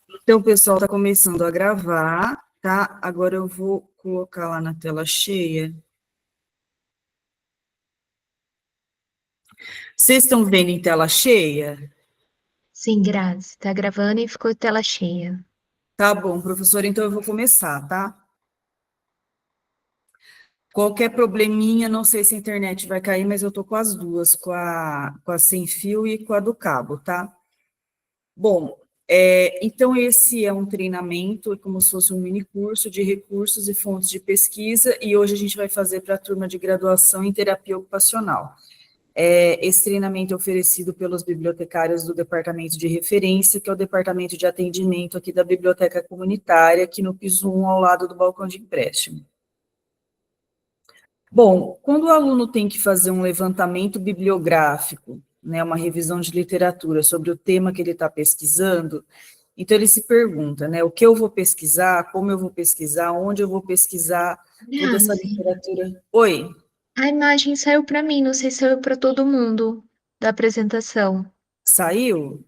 Então, o pessoal está começando a gravar, tá? Agora eu vou colocar lá na tela cheia. Vocês estão vendo em tela cheia? Sim, Grazi, está gravando e ficou tela cheia. Tá bom, professor, então eu vou começar, tá? Qualquer probleminha, não sei se a internet vai cair, mas eu tô com as duas, com a sem fio e com a do cabo, tá? Bom, então esse é um treinamento, é como se fosse um mini curso de recursos e fontes de pesquisa, e hoje a gente vai fazer para a turma de graduação em terapia ocupacional. Esse treinamento é oferecido pelos bibliotecários do departamento de referência, que é o departamento de atendimento aqui da biblioteca comunitária, aqui no piso 1, ao lado do balcão de empréstimo. Bom, quando o aluno tem que fazer um levantamento bibliográfico, né, uma revisão de literatura sobre o tema que ele está pesquisando, então ele se pergunta, né, o que eu vou pesquisar, como eu vou pesquisar, onde eu vou pesquisar toda essa Grazi, literatura. Oi, a imagem saiu para mim, não sei se saiu para todo mundo da apresentação. saiu?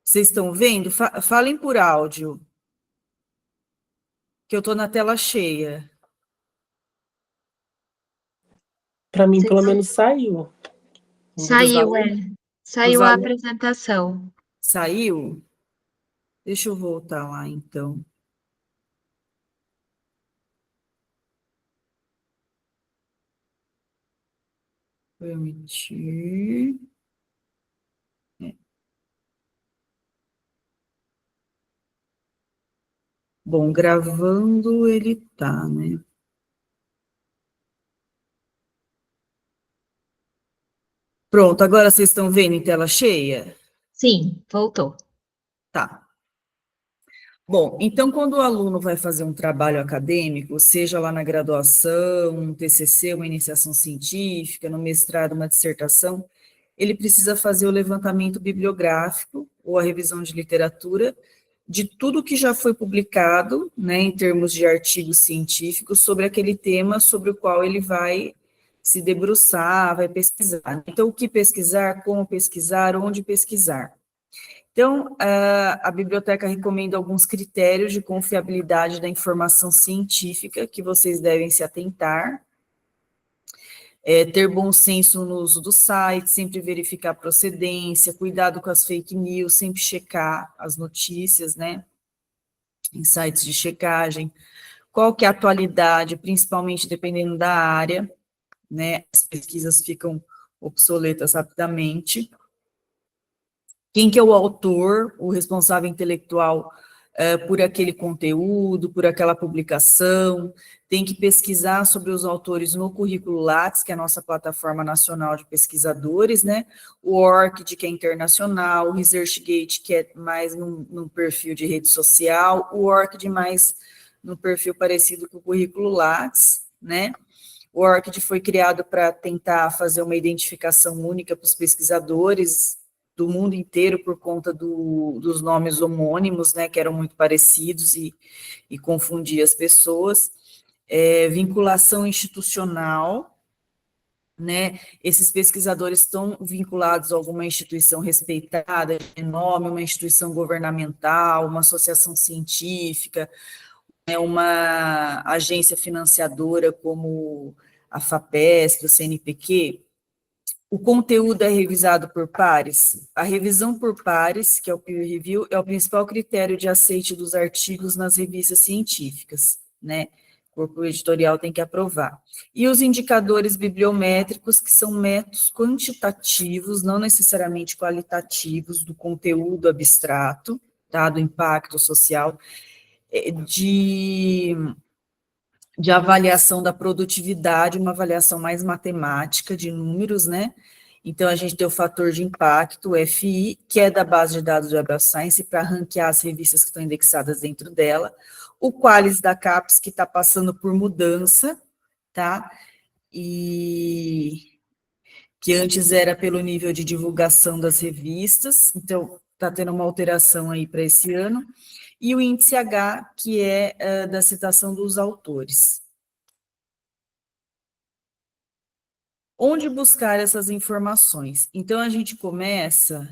Vocês estão vendo? Falem por áudio, que eu estou na tela cheia. Para mim, pelo Vocês- menos, saiu. Dos Saiu, alunos? Os saiu a alunos apresentação. saiu? Deixa eu voltar lá, então. Permitir. Bom, gravando ele tá, né? Pronto, agora vocês estão vendo em tela cheia? Sim, voltou. Tá. Bom, então quando o aluno vai fazer um trabalho acadêmico, seja lá na graduação, um TCC, uma iniciação científica, no mestrado, uma dissertação, ele precisa fazer o levantamento bibliográfico ou a revisão de literatura de tudo que já foi publicado, né, em termos de artigos científicos, sobre aquele tema sobre o qual ele vai se debruçar, vai pesquisar. Então, o que pesquisar, como pesquisar, onde pesquisar. Então, a biblioteca recomenda alguns critérios de confiabilidade da informação científica que vocês devem se atentar. Ter bom senso no uso do site, sempre verificar a procedência, cuidado com as fake news, sempre checar as notícias, né, em sites de checagem, qual que é a atualidade, principalmente dependendo da área, né, as pesquisas ficam obsoletas rapidamente. Quem que é o autor, o responsável intelectual por aquele conteúdo, por aquela publicação, tem que pesquisar sobre os autores no currículo Lattes, que é a nossa plataforma nacional de pesquisadores, né? O ORCID, que é internacional, o ResearchGate, que é mais num perfil de rede social, o ORCID mais num perfil parecido com o currículo Lattes, né? O ORCID foi criado para tentar fazer uma identificação única para os pesquisadores do mundo inteiro por conta dos nomes homônimos, né, que eram muito parecidos e confundia as pessoas. Vinculação institucional, né, esses pesquisadores estão vinculados a alguma instituição respeitada, de nome, uma instituição governamental, uma associação científica, uma agência financiadora como a FAPESP, o CNPq. O conteúdo é revisado por pares. A revisão por pares, que é o peer review, é o principal critério de aceite dos artigos nas revistas científicas, né? O corpo editorial tem que aprovar. E os indicadores bibliométricos, que são métodos quantitativos, não necessariamente qualitativos, do conteúdo abstrato, tá? Do impacto social, de avaliação da produtividade, uma avaliação mais matemática de números, né? Então, a gente tem o fator de impacto, o FI, que é da base de dados do Web of Science, para ranquear as revistas que estão indexadas dentro dela, o Qualis da CAPES, que está passando por mudança, tá? E que antes era pelo nível de divulgação das revistas, então está tendo uma alteração aí para esse ano, e o índice H, que é da citação dos autores. Onde buscar essas informações? Então, a gente começa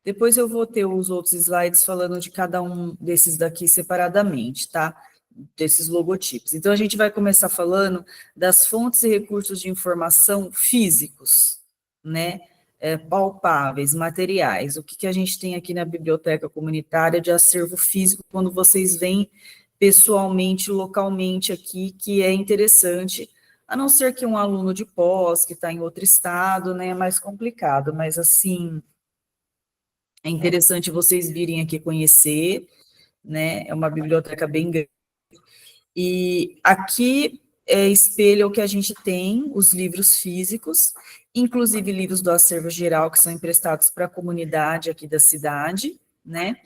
Depois eu vou ter os outros slides falando de cada um desses daqui separadamente, tá? Desses logotipos. Então, a gente vai começar falando das fontes e recursos de informação físicos, né? Palpáveis, materiais. O que a gente tem aqui na biblioteca comunitária de acervo físico, quando vocês vêm pessoalmente, localmente aqui, que é interessante, a não ser que um aluno de pós, que está em outro estado, né? É mais complicado, mas assim, é interessante vocês virem aqui conhecer, né? É uma biblioteca bem grande. E aqui espelha o que a gente tem, os livros físicos, inclusive livros do acervo geral, que são emprestados para a comunidade aqui da cidade, né?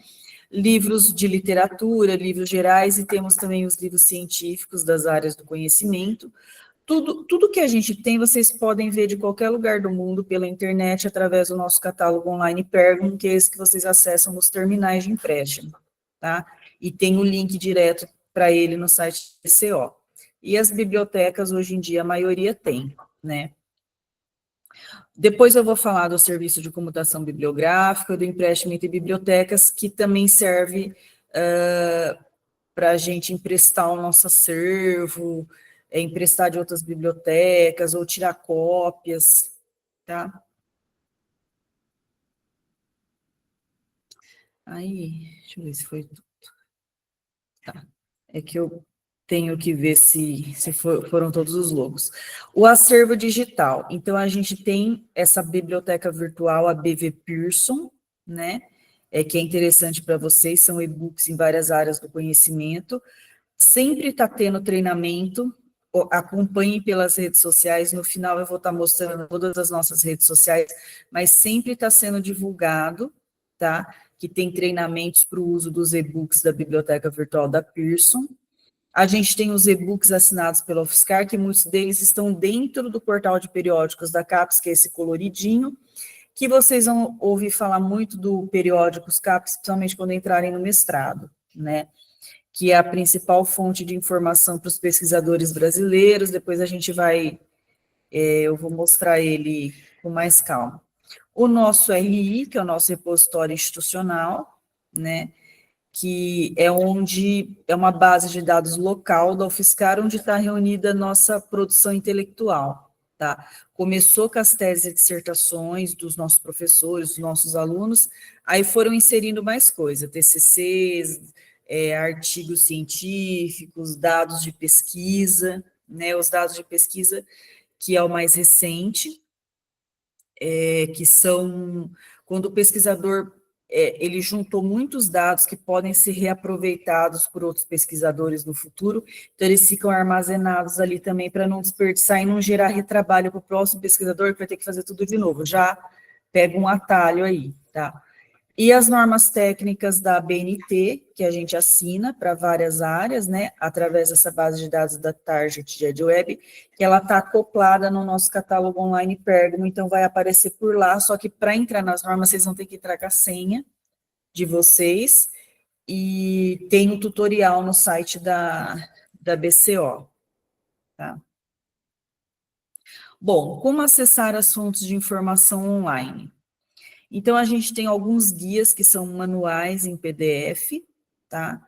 Livros de literatura, livros gerais, e temos também os livros científicos das áreas do conhecimento. Tudo que a gente tem, vocês podem ver de qualquer lugar do mundo pela internet, através do nosso catálogo online Pergam, que é esse que vocês acessam nos terminais de empréstimo, tá? E tem o link direto para ele no site do BCO. E as bibliotecas, hoje em dia, a maioria tem, né? Depois eu vou falar do serviço de comutação bibliográfica, do empréstimo entre bibliotecas, que também serve para a gente emprestar o nosso acervo, emprestar de outras bibliotecas, ou tirar cópias, tá? Aí, deixa eu ver se foi tudo. Tá. É que eu tenho que ver se foram todos os logos. O acervo digital. Então, a gente tem essa biblioteca virtual, a BV Pearson, né? Que é interessante para vocês, são e-books em várias áreas do conhecimento. Sempre está tendo treinamento, acompanhe pelas redes sociais, no final eu vou estar mostrando todas as nossas redes sociais, mas sempre está sendo divulgado, tá? Que tem treinamentos para o uso dos e-books da Biblioteca Virtual da Pearson. A gente tem os e-books assinados pela UFSCar, que muitos deles estão dentro do portal de periódicos da CAPES, que é esse coloridinho, que vocês vão ouvir falar muito do periódicos CAPES, principalmente quando entrarem no mestrado, né? Que é a principal fonte de informação para os pesquisadores brasileiros. Depois a gente vai, eu vou mostrar ele com mais calma. O nosso RI, que é o nosso repositório institucional, né, que é onde é uma base de dados local da UFSCar, onde está reunida a nossa produção intelectual, tá? Começou com as teses e dissertações dos nossos professores, dos nossos alunos, aí foram inserindo mais coisa, TCCs, artigos científicos, dados de pesquisa, né, os dados de pesquisa, que é o mais recente, que são, quando o pesquisador, ele juntou muitos dados que podem ser reaproveitados por outros pesquisadores no futuro, então eles ficam armazenados ali também para não desperdiçar e não gerar retrabalho para o próximo pesquisador que vai ter que fazer tudo de novo, já pega um atalho aí, tá? E as normas técnicas da BNT, que a gente assina para várias áreas, né, através dessa base de dados da Target de EdWeb, que ela está acoplada no nosso catálogo online Pergamo, então vai aparecer por lá, só que para entrar nas normas, vocês vão ter que entrar com a senha de vocês, e tem um tutorial no site da BCO, tá? Bom, como acessar as fontes de informação online? Então, a gente tem alguns guias que são manuais em PDF, tá?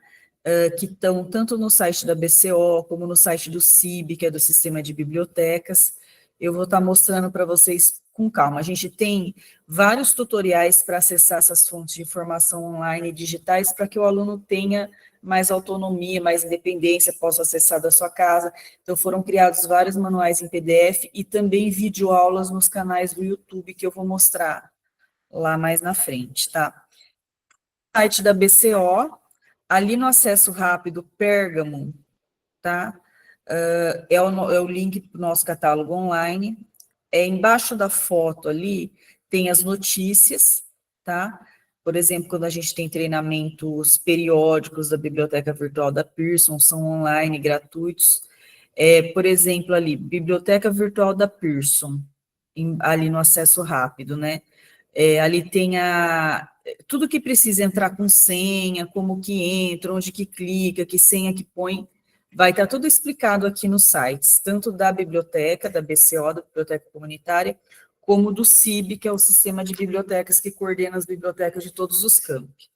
Que estão tanto no site da BCO, como no site do CIB, que é do Sistema de Bibliotecas. Eu vou estar mostrando para vocês com calma. A gente tem vários tutoriais para acessar essas fontes de informação online digitais, para que o aluno tenha mais autonomia, mais independência, possa acessar da sua casa. Então, foram criados vários manuais em PDF e também videoaulas nos canais do YouTube, que eu vou mostrar lá mais na frente, tá? O site da BCO, ali no acesso rápido Pergamo, tá? É o link para o nosso catálogo online. Embaixo da foto ali tem as notícias, tá? Por exemplo, quando a gente tem treinamentos periódicos da Biblioteca Virtual da Pearson, são online, gratuitos. Por exemplo, ali, Biblioteca Virtual da Pearson, ali no acesso rápido, né? Ali tem tudo que precisa entrar com senha, como que entra, onde que clica, que senha que põe, vai estar tudo explicado aqui nos sites, tanto da biblioteca, da BCO, da Biblioteca Comunitária, como do CIB, que é o Sistema de Bibliotecas que coordena as bibliotecas de todos os campi.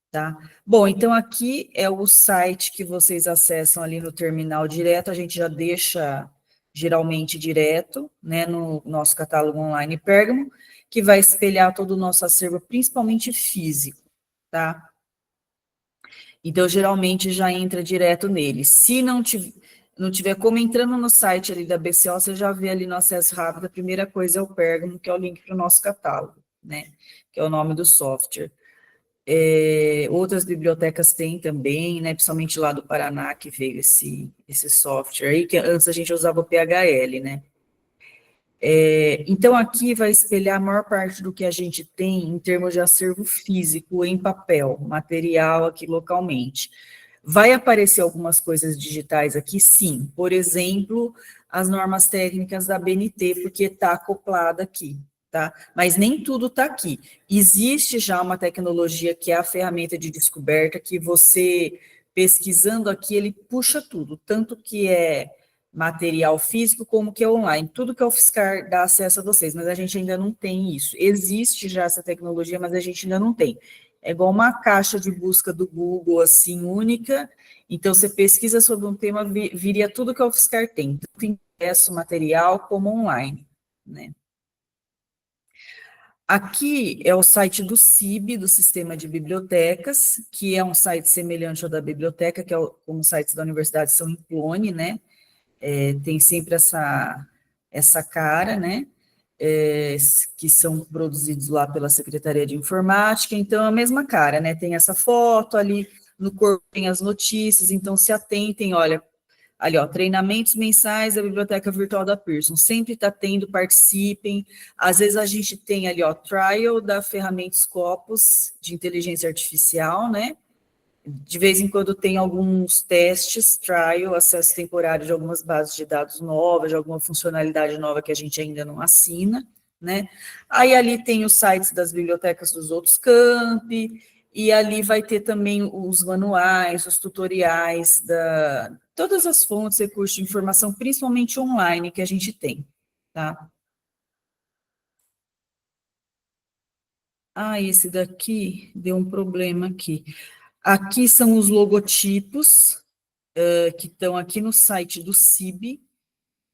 Tá? Bom, então aqui é o site que vocês acessam ali no terminal direto, a gente já deixa geralmente direto, né, no nosso catálogo online Pérgamo, que vai espelhar todo o nosso acervo, principalmente físico, tá? Então, geralmente já entra direto nele. Se não tiver como, entrando no site ali da BCO, você já vê ali no acesso rápido, a primeira coisa é o Pérgamo, que é o link para o nosso catálogo, né, que é o nome do software. Outras bibliotecas têm também, né, principalmente lá do Paraná, que veio esse software aí, que antes a gente usava o PHL, né. Então, aqui vai espelhar a maior parte do que a gente tem em termos de acervo físico, em papel, material aqui localmente. Vai aparecer algumas coisas digitais aqui, sim. Por exemplo, as normas técnicas da BNT, porque está acoplada aqui, tá? Mas nem tudo está aqui. Existe já uma tecnologia que é a ferramenta de descoberta, que você, pesquisando aqui, ele puxa tudo, tanto que é material físico como que é online. Tudo que é o Fiscar dá acesso a vocês, mas a gente ainda não tem isso. Existe já essa tecnologia, mas a gente ainda não tem. É igual uma caixa de busca do Google, assim, única. Então, você pesquisa sobre um tema, viria tudo que a UFSCar tem, tanto impresso, material, como online, né? Aqui é o site do CIB, do Sistema de Bibliotecas, que é um site semelhante ao da biblioteca, que é como os sites da Universidade São Inclone, né? Tem sempre essa cara, né? Que são produzidos lá pela Secretaria de Informática, então é a mesma cara, né? Tem essa foto ali, no corpo tem as notícias, então se atentem, olha, ali, ó, treinamentos mensais da Biblioteca Virtual da Pearson, sempre está tendo, participem, às vezes a gente tem ali, ó, trial da ferramenta Scopus de inteligência artificial, né? De vez em quando tem alguns testes, trial, acesso temporário de algumas bases de dados novas, de alguma funcionalidade nova que a gente ainda não assina, né? Aí ali tem os sites das bibliotecas dos outros campi, e ali vai ter também os manuais, os tutoriais, todas as fontes, recursos de informação, principalmente online, que a gente tem, tá? Esse daqui deu um problema aqui. Aqui são os logotipos, que estão aqui no site do CIB,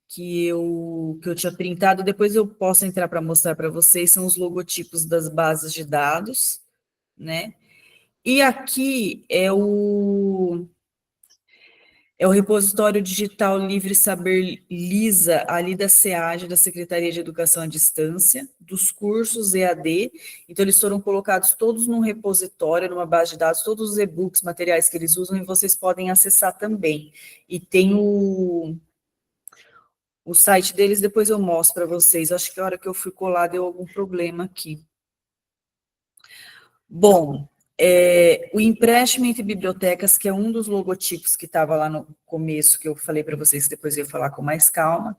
que eu tinha printado, depois eu posso entrar para mostrar para vocês, são os logotipos das bases de dados, né? E aqui é o repositório digital Livre Saber Lisa, ali da SEAD, da Secretaria de Educação à Distância, dos cursos EAD, então eles foram colocados todos num repositório, numa base de dados, todos os e-books, materiais que eles usam, e vocês podem acessar também. E tem o site deles, depois eu mostro para vocês, acho que a hora que eu fui colar deu algum problema aqui. Bom, o empréstimo entre bibliotecas, que é um dos logotipos que estava lá no começo, que eu falei para vocês, depois eu ia falar com mais calma.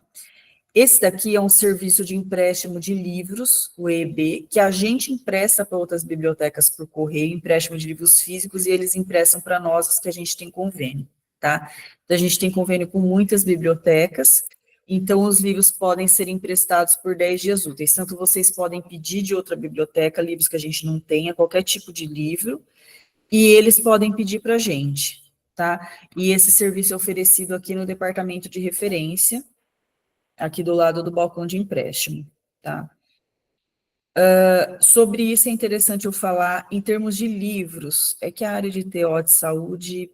Esse daqui é um serviço de empréstimo de livros, o EB, que a gente empresta para outras bibliotecas por correio, empréstimo de livros físicos, e eles emprestam para nós os que a gente tem convênio, tá? Então, a gente tem convênio com muitas bibliotecas, então os livros podem ser emprestados por 10 dias úteis, tanto vocês podem pedir de outra biblioteca livros que a gente não tenha, qualquer tipo de livro, e eles podem pedir para a gente, tá? E esse serviço é oferecido aqui no departamento de referência, aqui do lado do balcão de empréstimo, tá? Sobre isso é interessante eu falar em termos de livros, é que a área de TO de saúde,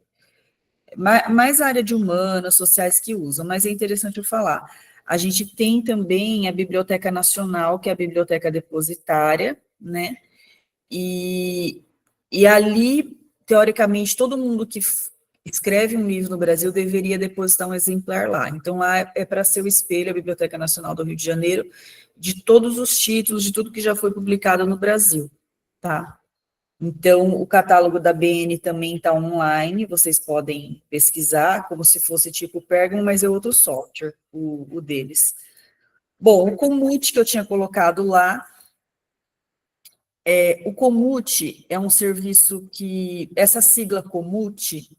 mais a área de humanas, sociais que usam, mas é interessante eu falar. A gente tem também a Biblioteca Nacional, que é a biblioteca depositária, né? E ali, teoricamente, todo mundo que escreve um livro no Brasil deveria depositar um exemplar lá. Então, lá é para ser o espelho, a Biblioteca Nacional do Rio de Janeiro, de todos os títulos, de tudo que já foi publicado no Brasil, tá? Então, o catálogo da BN também está online, vocês podem pesquisar, como se fosse tipo Pergam, mas é outro software, o deles. Bom, o Comute que eu tinha colocado lá, o Comute é um serviço que, essa sigla Comute,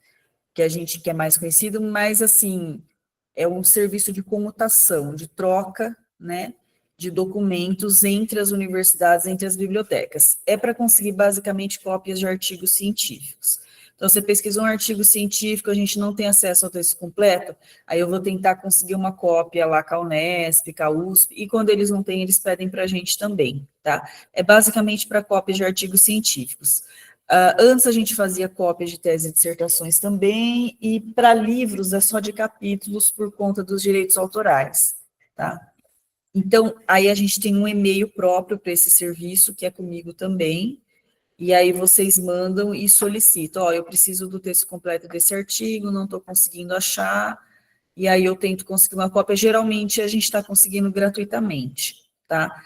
que a gente quer mais conhecido, mas assim, é um serviço de comutação, de troca, né? de documentos entre as universidades, entre as bibliotecas. É para conseguir, basicamente, cópias de artigos científicos. Então, você pesquisa um artigo científico, a gente não tem acesso ao texto completo, aí eu vou tentar conseguir uma cópia lá com a Unesp, com a USP, e quando eles não têm, eles pedem para a gente também, tá? É basicamente para cópias de artigos científicos. Antes a gente fazia cópias de tese e dissertações também, e para livros é só de capítulos por conta dos direitos autorais, tá? Então, aí a gente tem um e-mail próprio para esse serviço, que é comigo também, e aí vocês mandam e solicitam, ó, eu preciso do texto completo desse artigo, não estou conseguindo achar, e aí eu tento conseguir uma cópia, geralmente a gente está conseguindo gratuitamente, tá?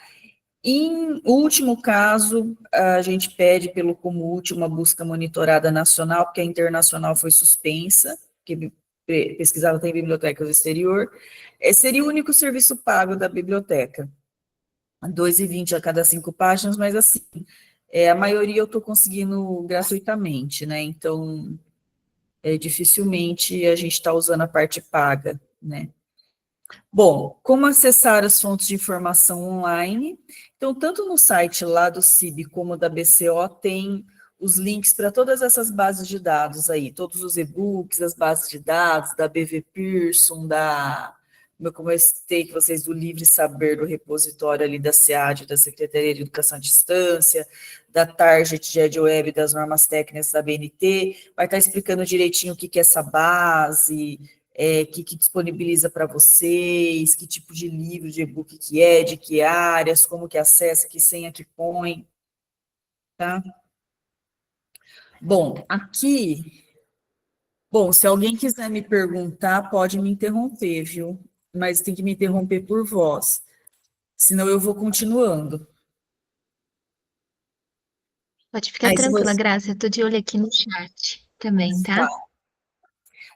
Em último caso, a gente pede pelo Comut uma busca monitorada nacional, porque a internacional foi suspensa, porque pesquisava tem bibliotecas do exterior, seria o único serviço pago da biblioteca, R$ 2,20 a cada 5 páginas, mas assim, a maioria eu estou conseguindo gratuitamente, né? Então, dificilmente a gente está usando a parte paga, né? Bom, como acessar as fontes de informação online? Então, tanto no site lá do CIB como da BCO, tem os links para todas essas bases de dados aí, todos os e-books, as bases de dados da BV Pearson, como eu comentei com vocês, do Livre Saber, do repositório ali da SEAD, da Secretaria de Educação à Distância, da Target de EdWeb, das normas técnicas da BNT, vai estar explicando direitinho o que é essa base, que disponibiliza para vocês, que tipo de livro, de e-book que é, de que áreas, como que acessa, que senha que põe, tá? Bom, aqui, se alguém quiser me perguntar, pode me interromper, viu? Mas tem que me interromper por voz, senão eu vou continuando. Pode ficar Aí, se tranquila, você... Graça. Eu tô de olho aqui no chat também, tá? Tá.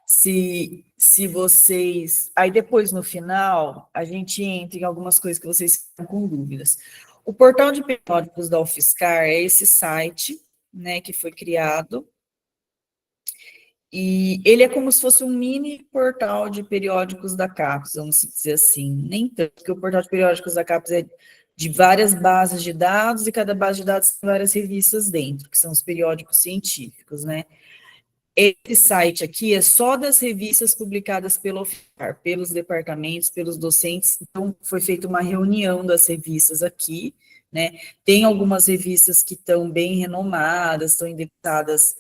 Se vocês... Aí depois, no final, a gente entra em algumas coisas que vocês estão com dúvidas. O portal de periódicos da UFSCar é esse site, né, que foi criado, e ele é como se fosse um mini portal de periódicos da CAPES, vamos dizer assim. Nem tanto, porque o portal de periódicos da CAPES é de várias bases de dados, e cada base de dados tem várias revistas dentro, que são os periódicos científicos, né? Esse site aqui é só das revistas publicadas pelo UFSCar, pelos departamentos, pelos docentes. Então, foi feita uma reunião das revistas aqui, né? Tem algumas revistas que estão bem renomadas, estão indexadas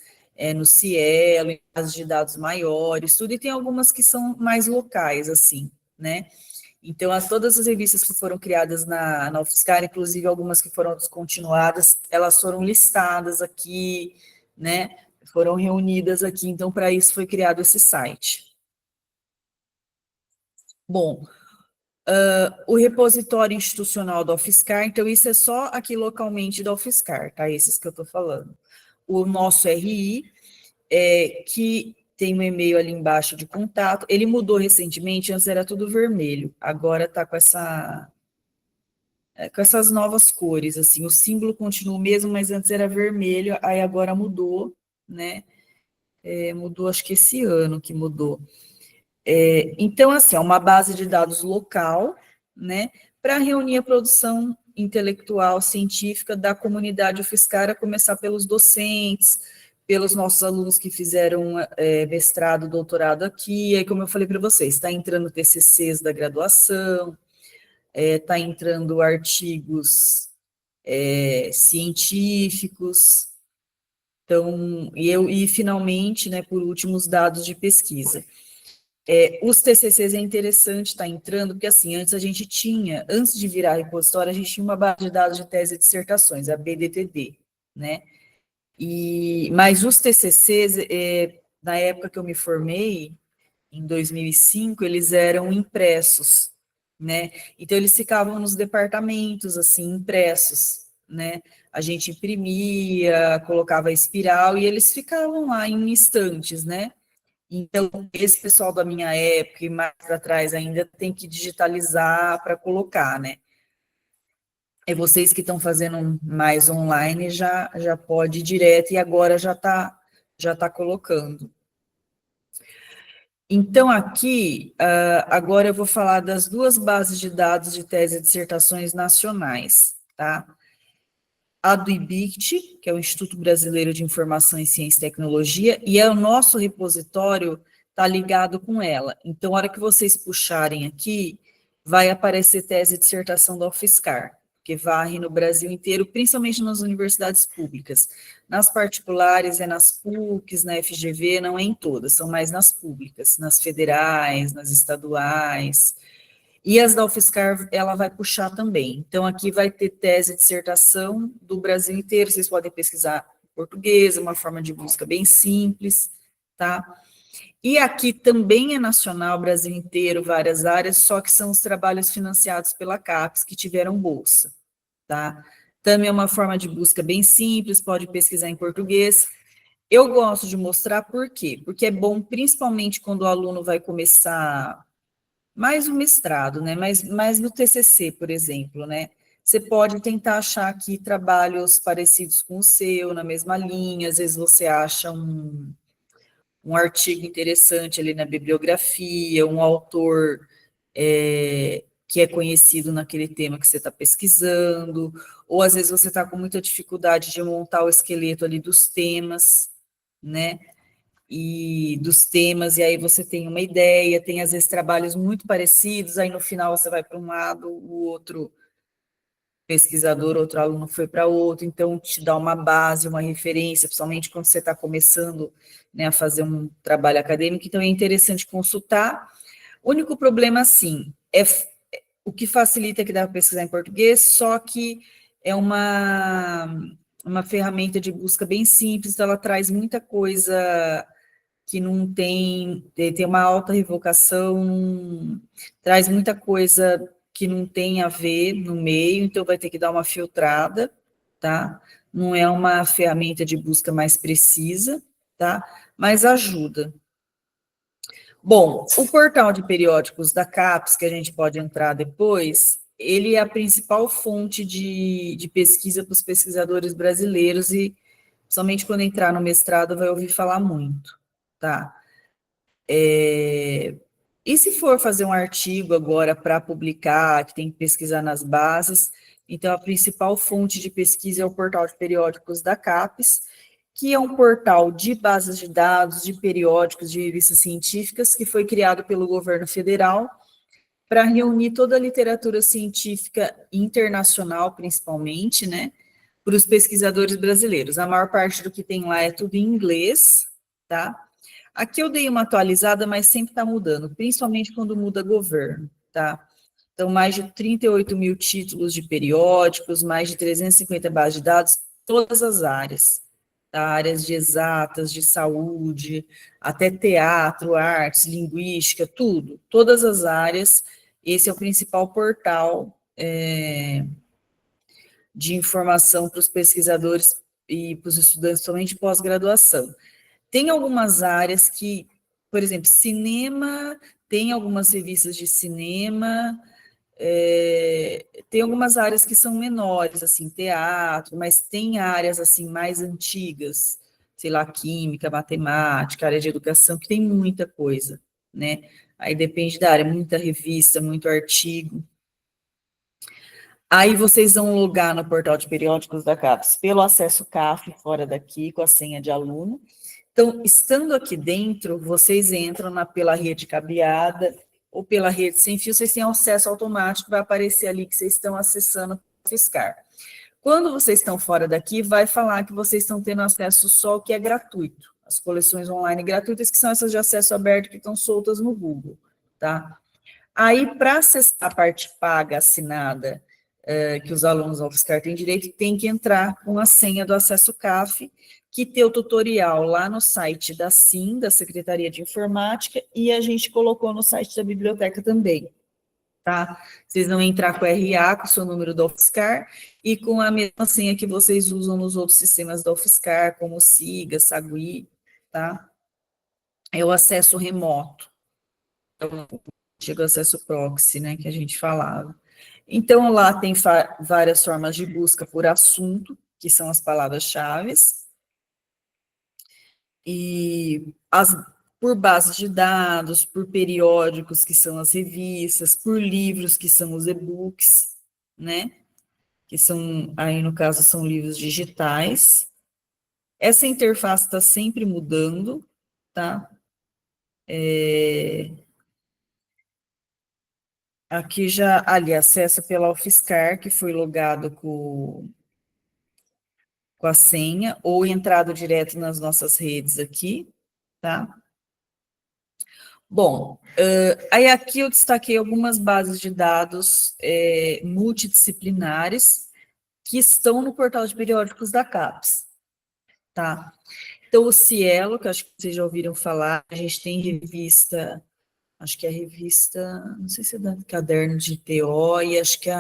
no Cielo, em bases de dados maiores, tudo, e tem algumas que são mais locais, assim, né? Então, todas as revistas que foram criadas na UFSCar, inclusive algumas que foram descontinuadas, elas foram listadas aqui, né? Foram reunidas aqui, então, para isso foi criado esse site. Bom, o repositório institucional da UFSCar, então, isso é só aqui localmente da UFSCar, tá? Esses que eu estou falando. O nosso RI, que tem um e-mail ali embaixo de contato, ele mudou recentemente, antes era tudo vermelho, agora está com essas novas cores, assim, o símbolo continua o mesmo, mas antes era vermelho, aí agora mudou, né? Mudou, acho que esse ano que mudou. Então, assim, é uma base de dados local, né, para reunir a produção intelectual, científica da comunidade UFSCar, a começar pelos docentes, pelos nossos alunos que fizeram mestrado, doutorado aqui, aí, como eu falei para vocês, está entrando TCCs da graduação, está entrando artigos científicos, então, e finalmente, né, por último, os dados de pesquisa. Os TCCs é interessante estar entrando, porque assim, antes de virar repositório, a gente tinha uma base de dados de tese e dissertações, a BDTD, né? Mas os TCCs, na época que eu me formei, em 2005, eles eram impressos, né? Então, eles ficavam nos departamentos, assim, impressos, né? A gente imprimia, colocava a espiral, e eles ficavam lá em estantes, né? Então, esse pessoal da minha época e mais para trás ainda tem que digitalizar para colocar, né? Vocês que estão fazendo mais online já pode ir direto, e agora já tá colocando. Então, aqui, agora eu vou falar das duas bases de dados de tese e dissertações nacionais, tá? A do IBICT, que é o Instituto Brasileiro de Informação em Ciência e Tecnologia, e é o nosso repositório está ligado com ela. Então, a hora que vocês puxarem aqui, vai aparecer tese e dissertação da UFSCar, que varre no Brasil inteiro, principalmente nas universidades públicas. Nas particulares é nas PUCs, na FGV, não é em todas, são mais nas públicas, nas federais, nas estaduais. E as da UFSCar, ela vai puxar também. Então, aqui vai ter tese e dissertação do Brasil inteiro, vocês podem pesquisar em português, uma forma de busca bem simples, tá? E aqui também é nacional, Brasil inteiro, várias áreas, só que são os trabalhos financiados pela CAPES, que tiveram bolsa, tá? Também é uma forma de busca bem simples, pode pesquisar em português. Eu gosto de mostrar por quê? Porque é bom, principalmente quando o aluno vai começar mais o mestrado, né? Mais no TCC, por exemplo, né? Você pode tentar achar aqui trabalhos parecidos com o seu, na mesma linha, às vezes você acha um artigo interessante ali na bibliografia, um autor que é conhecido naquele tema que você está pesquisando, ou às vezes você está com muita dificuldade de montar o esqueleto ali dos temas, né? E dos temas, e aí você tem uma ideia, tem às vezes trabalhos muito parecidos, aí no final você vai para um lado, o outro pesquisador, outro aluno foi para outro, então te dá uma base, uma referência, principalmente quando você está começando, né, a fazer um trabalho acadêmico, então é interessante consultar. O único problema, assim, é o que facilita que dá para pesquisar em português, só que é uma ferramenta de busca bem simples, então ela traz muita coisa que não tem uma alta revocação, traz muita coisa que não tem a ver no meio, então vai ter que dar uma filtrada, tá? Não é uma ferramenta de busca mais precisa, tá? Mas ajuda. Bom, o portal de periódicos da CAPES, que a gente pode entrar depois, ele é a principal fonte de pesquisa para os pesquisadores brasileiros e, somente quando entrar no mestrado, vai ouvir falar muito, tá? E se for fazer um artigo agora para publicar, que tem que pesquisar nas bases, então a principal fonte de pesquisa é o portal de periódicos da CAPES, que é um portal de bases de dados, de periódicos, de revistas científicas, que foi criado pelo governo federal para reunir toda a literatura científica internacional, principalmente, né, para os pesquisadores brasileiros. A maior parte do que tem lá é tudo em inglês, tá? Aqui eu dei uma atualizada, mas sempre está mudando, principalmente quando muda governo, tá? Então, mais de 38 mil títulos de periódicos, mais de 350 bases de dados, todas as áreas, tá? Áreas de exatas, de saúde, até teatro, artes, linguística, tudo, todas as áreas. Esse é o principal portal de informação para os pesquisadores e para os estudantes, somente de pós-graduação. Tem algumas áreas que, por exemplo, cinema, tem algumas revistas de cinema, tem algumas áreas que são menores, assim, teatro, mas tem áreas, assim, mais antigas, sei lá, química, matemática, área de educação, que tem muita coisa, né? Aí depende da área, muita revista, muito artigo. Aí vocês vão logar no portal de periódicos da CAPES pelo acesso CAF, fora daqui, com a senha de aluno. Então, estando aqui dentro, vocês entram pela rede cabeada ou pela rede sem fio, vocês têm acesso automático, vai aparecer ali que vocês estão acessando o FSCar. Quando vocês estão fora daqui, vai falar que vocês estão tendo acesso só ao que é gratuito, as coleções online gratuitas, que são essas de acesso aberto que estão soltas no Google, tá? Aí, para acessar a parte paga, assinada, que os alunos da UFSCar têm direito, tem que entrar com a senha do acesso CAF, que tem o tutorial lá no site da SIM, da Secretaria de Informática, e a gente colocou no site da biblioteca também, tá? Vocês vão entrar com o RA, com o seu número da UFSCar, e com a mesma senha que vocês usam nos outros sistemas da UFSCar, como SIGA, SAGUI, tá? É o acesso remoto. Então, chega o acesso proxy, né, que a gente falava. Então, lá tem várias formas de busca por assunto, que são as palavras-chave, e por bases de dados, por periódicos, que são as revistas, por livros, que são os e-books, né? Que são, aí no caso, são livros digitais. Essa interface está sempre mudando, tá? Aqui já, ali, acesso pela UFSCar, que foi logado com a senha, ou entrado direto nas nossas redes aqui, tá? Bom, aí aqui eu destaquei algumas bases de dados multidisciplinares que estão no portal de periódicos da CAPES, tá? Então, o Cielo, que acho que vocês já ouviram falar, a gente tem revista, acho que é a revista, não sei se é da Caderno de TO, e acho que é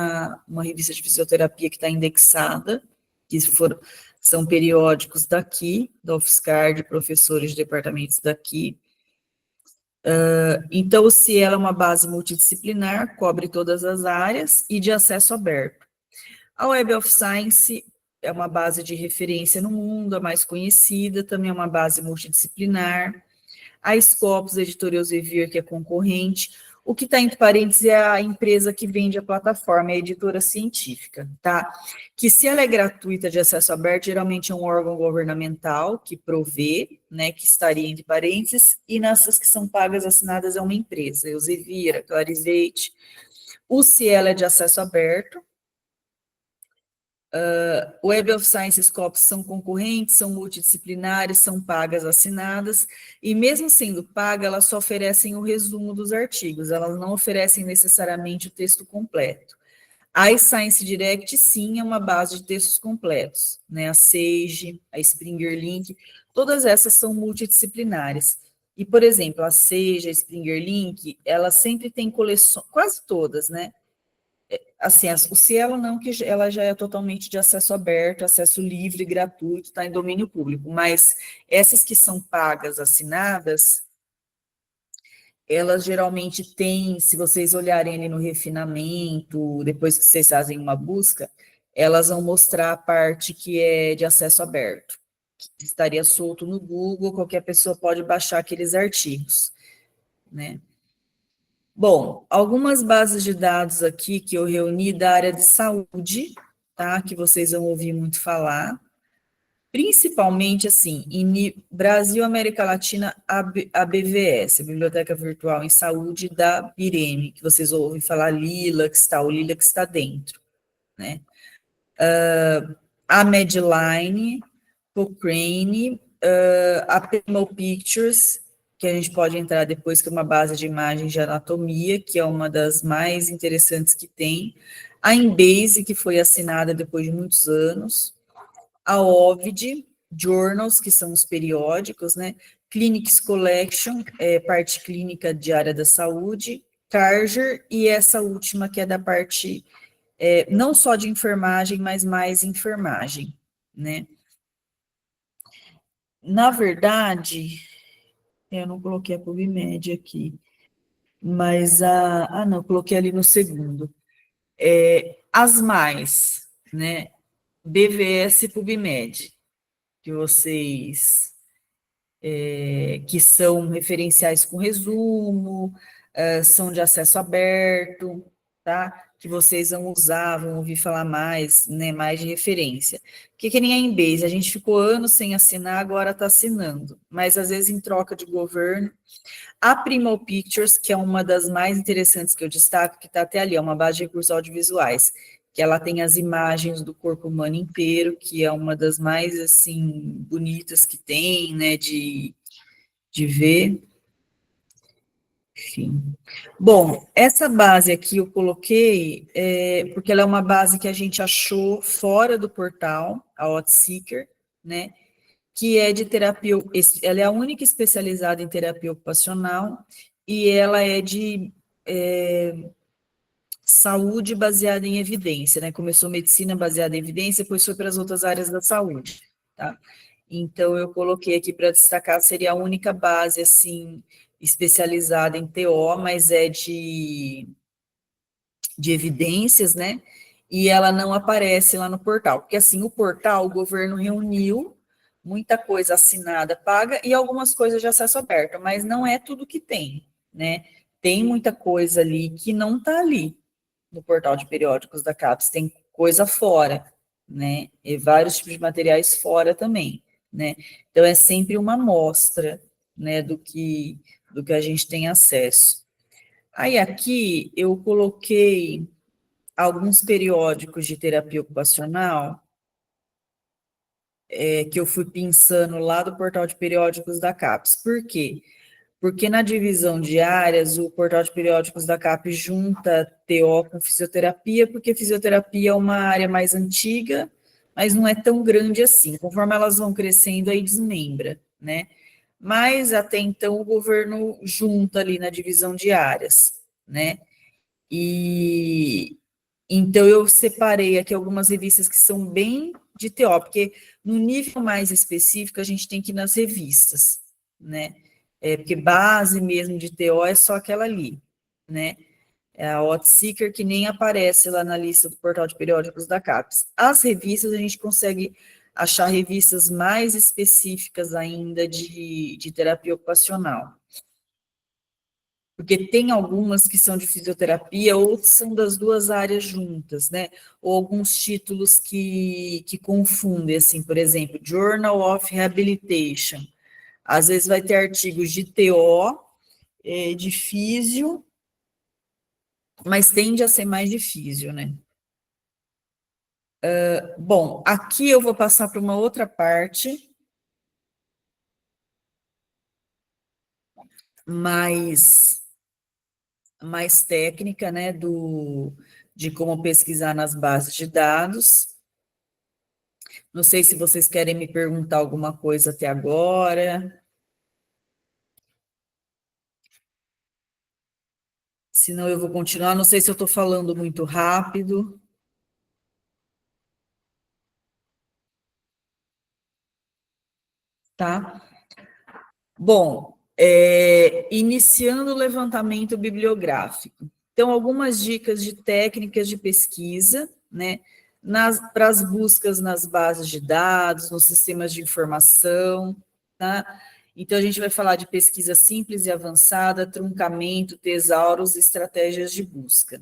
uma revista de fisioterapia que está indexada, que são periódicos daqui, da UFSCar, de professores de departamentos daqui. Então, o Cielo é uma base multidisciplinar, cobre todas as áreas e de acesso aberto. A Web of Science é uma base de referência no mundo, a mais conhecida, também é uma base multidisciplinar. A Scopus, a editora Elsevier, que é concorrente. O que está entre parênteses é a empresa que vende a plataforma, é a editora científica, tá? Que se ela é gratuita de acesso aberto, geralmente é um órgão governamental que provê, né, que estaria entre parênteses, e nessas que são pagas assinadas é uma empresa, Elsevier, Clarivate. O Cielo é de acesso aberto. Web of Science e Scopus são concorrentes, são multidisciplinares, são pagas assinadas, e mesmo sendo paga, elas só oferecem o resumo dos artigos, elas não oferecem necessariamente o texto completo. A Science Direct, sim, é uma base de textos completos, né? A Sage, a Springer Link, todas essas são multidisciplinares. E, por exemplo, a Sage, a Springer Link, ela sempre tem coleções, quase todas, né? Assim, o Cielo não, que ela já é totalmente de acesso aberto, acesso livre, gratuito, está em domínio público, mas essas que são pagas, assinadas, elas geralmente têm, se vocês olharem ali no refinamento, depois que vocês fazem uma busca, elas vão mostrar a parte que é de acesso aberto, que estaria solto no Google, qualquer pessoa pode baixar aqueles artigos, né? Bom, algumas bases de dados aqui que eu reuni da área de saúde, tá? Que vocês vão ouvir muito falar. Principalmente, assim, em Brasil, América Latina, a BVS, a Biblioteca Virtual em Saúde da BIREME, que vocês ouvem falar Lilacs, tá? O Lilacs está dentro, né? A Medline, Cochrane, a Primal Pictures, que a gente pode entrar depois, que é uma base de imagens de anatomia, que é uma das mais interessantes que tem. A Embase, que foi assinada depois de muitos anos. A Ovid, Journals, que são os periódicos, né? Clinics Collection, parte clínica de área da saúde. Carger, e essa última, que é da parte não só de enfermagem, mas mais enfermagem, né? Na verdade, eu não coloquei a PubMed aqui, mas não, coloquei ali no segundo. As mais, né? BVS e PubMed, que vocês, que são referenciais com resumo, são de acesso aberto, tá? Que vocês vão usar, vão ouvir falar mais, né, mais de referência. Porque que nem a Embase, a gente ficou anos sem assinar, agora está assinando, mas às vezes em troca de governo. A Primal Pictures, que é uma das mais interessantes que eu destaco, que está até ali, é uma base de recursos audiovisuais, que ela tem as imagens do corpo humano inteiro, que é uma das mais, assim, bonitas que tem, né, de ver. Enfim. Bom, essa base aqui eu coloquei porque ela é uma base que a gente achou fora do portal, a OutSeeker, né? Que é de terapia, ela é a única especializada em terapia ocupacional e ela é de saúde baseada em evidência, né? Começou medicina baseada em evidência, depois foi para as outras áreas da saúde, tá? Então, eu coloquei aqui para destacar, seria a única base, assim, especializada em TO, mas é de evidências, né? E ela não aparece lá no portal, porque, assim, o portal, o governo reuniu muita coisa assinada, paga, e algumas coisas de acesso aberto, mas não é tudo que tem, né? Tem muita coisa ali que não está ali no portal de periódicos da CAPES, tem coisa fora, né? E vários tipos de materiais fora também, né? Então, é sempre uma amostra, né, do que a gente tem acesso. Aí, aqui, eu coloquei alguns periódicos de terapia ocupacional, que eu fui pensando lá do portal de periódicos da CAPES. Por quê? Porque na divisão de áreas, o portal de periódicos da CAPES junta TO com fisioterapia, porque fisioterapia é uma área mais antiga, mas não é tão grande assim. Conforme elas vão crescendo, aí desmembra, né? Mas até então o governo junta ali na divisão de áreas, né? E então eu separei aqui algumas revistas que são bem de TO, porque no nível mais específico a gente tem que ir nas revistas, né? Porque base mesmo de TO é só aquela ali, né? É a Otseeker, que nem aparece lá na lista do portal de periódicos da CAPES. As revistas, a gente consegue achar revistas mais específicas ainda de terapia ocupacional. Porque tem algumas que são de fisioterapia, outras são das duas áreas juntas, né? Ou alguns títulos que confundem, assim, por exemplo, Journal of Rehabilitation. Às vezes vai ter artigos de TO, de físio, mas tende a ser mais de físio, né? Bom, aqui eu vou passar para uma outra parte, mais técnica, né, de como pesquisar nas bases de dados. Não sei se vocês querem me perguntar alguma coisa até agora. Senão eu vou continuar. Não sei se eu estou falando muito rápido. Tá? Bom, iniciando o levantamento bibliográfico. Então, algumas dicas de técnicas de pesquisa, né? Para as buscas nas bases de dados, nos sistemas de informação, tá? Então, a gente vai falar de pesquisa simples e avançada, truncamento, tesauros, estratégias de busca.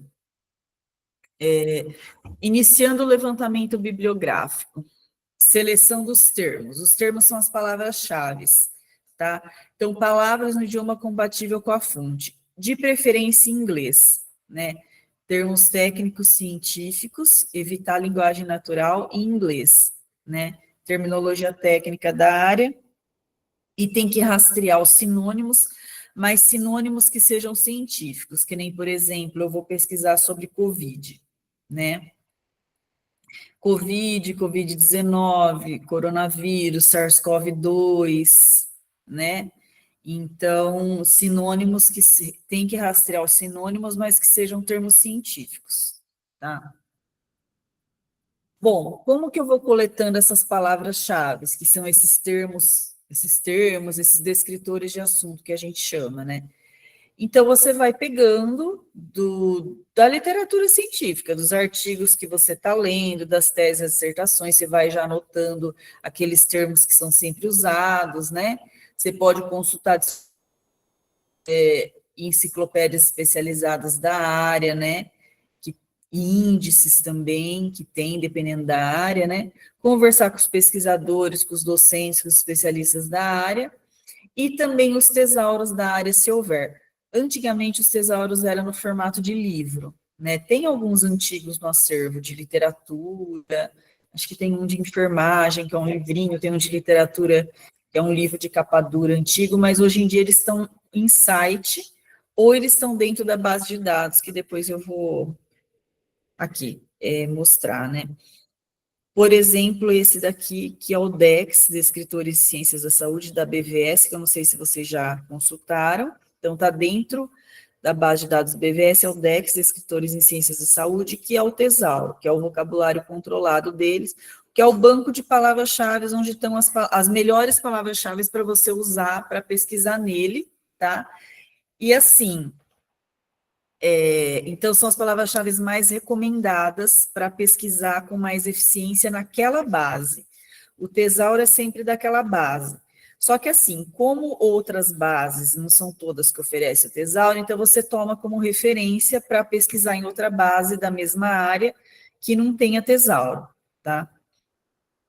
Iniciando o levantamento bibliográfico. Seleção dos termos. Os termos são as palavras-chave, tá? Então, palavras no idioma compatível com a fonte, de preferência em inglês, né? Termos técnicos científicos, evitar linguagem natural em inglês, né? Terminologia técnica da área, e tem que rastrear os sinônimos, mas sinônimos que sejam científicos, que nem, por exemplo, eu vou pesquisar sobre COVID, né? Covid-19, coronavírus, SARS-CoV-2, né? Então, sinônimos que tem que rastrear os sinônimos, mas que sejam termos científicos, tá? Bom, como que eu vou coletando essas palavras-chave, que são esses descritores de assunto que a gente chama, né? Então, você vai pegando da literatura científica, dos artigos que você está lendo, das teses, dissertações, você vai já anotando aqueles termos que são sempre usados, né? Você pode consultar enciclopédias especializadas da área, né? Índices também, que tem, dependendo da área, né? Conversar com os pesquisadores, com os docentes, com os especialistas da área, e também os tesauros da área, se houver. Antigamente, os tesauros eram no formato de livro, né? Tem alguns antigos no acervo de literatura, acho que tem um de enfermagem, que é um livrinho, tem um de literatura, que é um livro de capa dura antigo, mas hoje em dia eles estão em site, ou eles estão dentro da base de dados, que depois eu vou aqui mostrar, né? Por exemplo, esse daqui, que é o DEX, Descritores de Ciências da Saúde, da BVS, que eu não sei se vocês já consultaram. Então, está dentro da base de dados BVS, é o DEX, Descritores em Ciências da Saúde, que é o tesauro, que é o vocabulário controlado deles, que é o banco de palavras-chave, onde estão as melhores palavras-chave para você usar para pesquisar nele, tá? E assim, então, são as palavras-chave mais recomendadas para pesquisar com mais eficiência naquela base. O tesauro é sempre daquela base. Só que assim, como outras bases, não são todas que oferecem o tesauro, então você toma como referência para pesquisar em outra base da mesma área que não tenha tesauro, tá?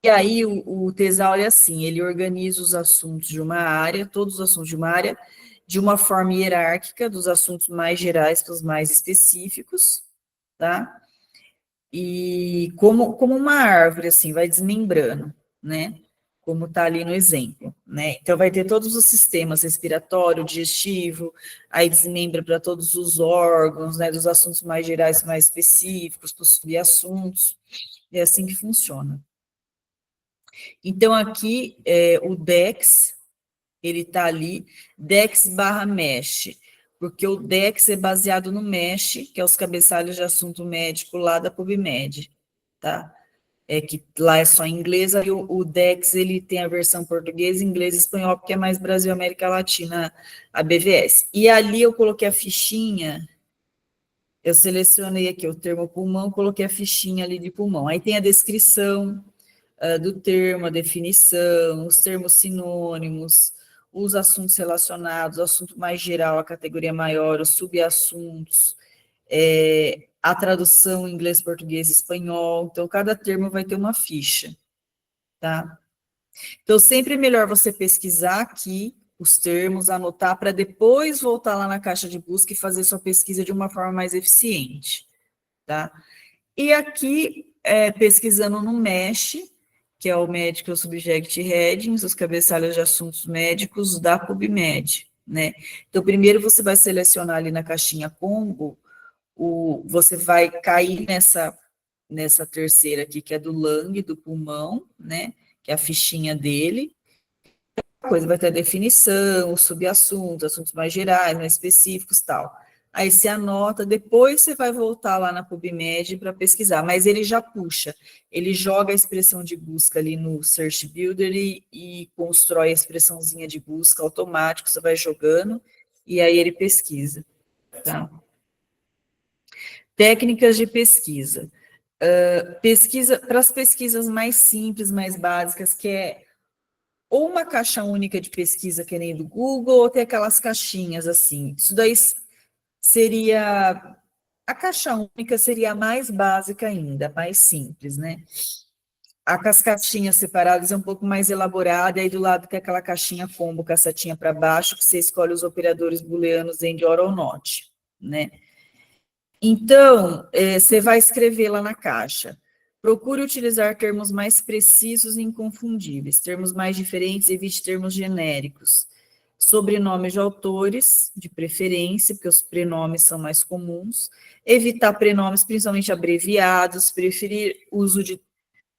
E aí o tesauro é assim, ele organiza os assuntos de uma área, todos os assuntos de uma área, de uma forma hierárquica, dos assuntos mais gerais para os mais específicos, tá? E como uma árvore, assim, vai desmembrando, né? Como está ali no exemplo, né? Então, vai ter todos os sistemas respiratório, digestivo, aí desmembra para todos os órgãos, né? Dos assuntos mais gerais, mais específicos, para os subassuntos, é assim que funciona. Então, aqui, o DEX, ele está ali, DEX/MESH, porque o DEX é baseado no MESH, que é os cabeçalhos de assunto médico lá da PubMed, tá? É que lá é só em inglês, aí o DEX, ele tem a versão português, inglês e espanhol, porque é mais Brasil, América Latina, a BVS. E ali eu coloquei a fichinha, eu selecionei aqui o termo pulmão, coloquei a fichinha ali de pulmão. Aí tem a descrição, do termo, a definição, os termos sinônimos, os assuntos relacionados, o assunto mais geral, a categoria maior, os subassuntos, a tradução em inglês, português, espanhol. Então, cada termo vai ter uma ficha, tá? Então, sempre é melhor você pesquisar aqui os termos, anotar, para depois voltar lá na caixa de busca e fazer sua pesquisa de uma forma mais eficiente, tá? E aqui, pesquisando no MESH, que é o Medical Subject Headings, os cabeçalhos de assuntos médicos da PubMed, né? Então, primeiro você vai selecionar ali na caixinha combo, você vai cair nessa terceira aqui, que é do lung, do pulmão, né? Que é a fichinha dele. Depois vai ter a definição, os subassuntos, assuntos mais gerais, mais específicos, tal. Aí você anota, depois você vai voltar lá na PubMed para pesquisar, mas ele já puxa, ele joga a expressão de busca ali no Search Builder e constrói a expressãozinha de busca automático, você vai jogando, e aí ele pesquisa, tá? Técnicas de pesquisa. Para as pesquisas mais simples, mais básicas, que é ou uma caixa única de pesquisa, que nem do Google, ou ter aquelas caixinhas assim. Isso daí seria... A caixa única seria a mais básica ainda, mais simples, né? As caixinhas separadas é um pouco mais elaborada, e aí do lado tem aquela caixinha combo, com a setinha para baixo, que você escolhe os operadores booleanos end or ou not, né? Então, você vai escrever lá na caixa. Procure utilizar termos mais precisos e inconfundíveis, termos mais diferentes, evite termos genéricos. Sobrenomes de autores, de preferência, porque os prenomes são mais comuns. Evitar prenomes, principalmente abreviados, preferir uso de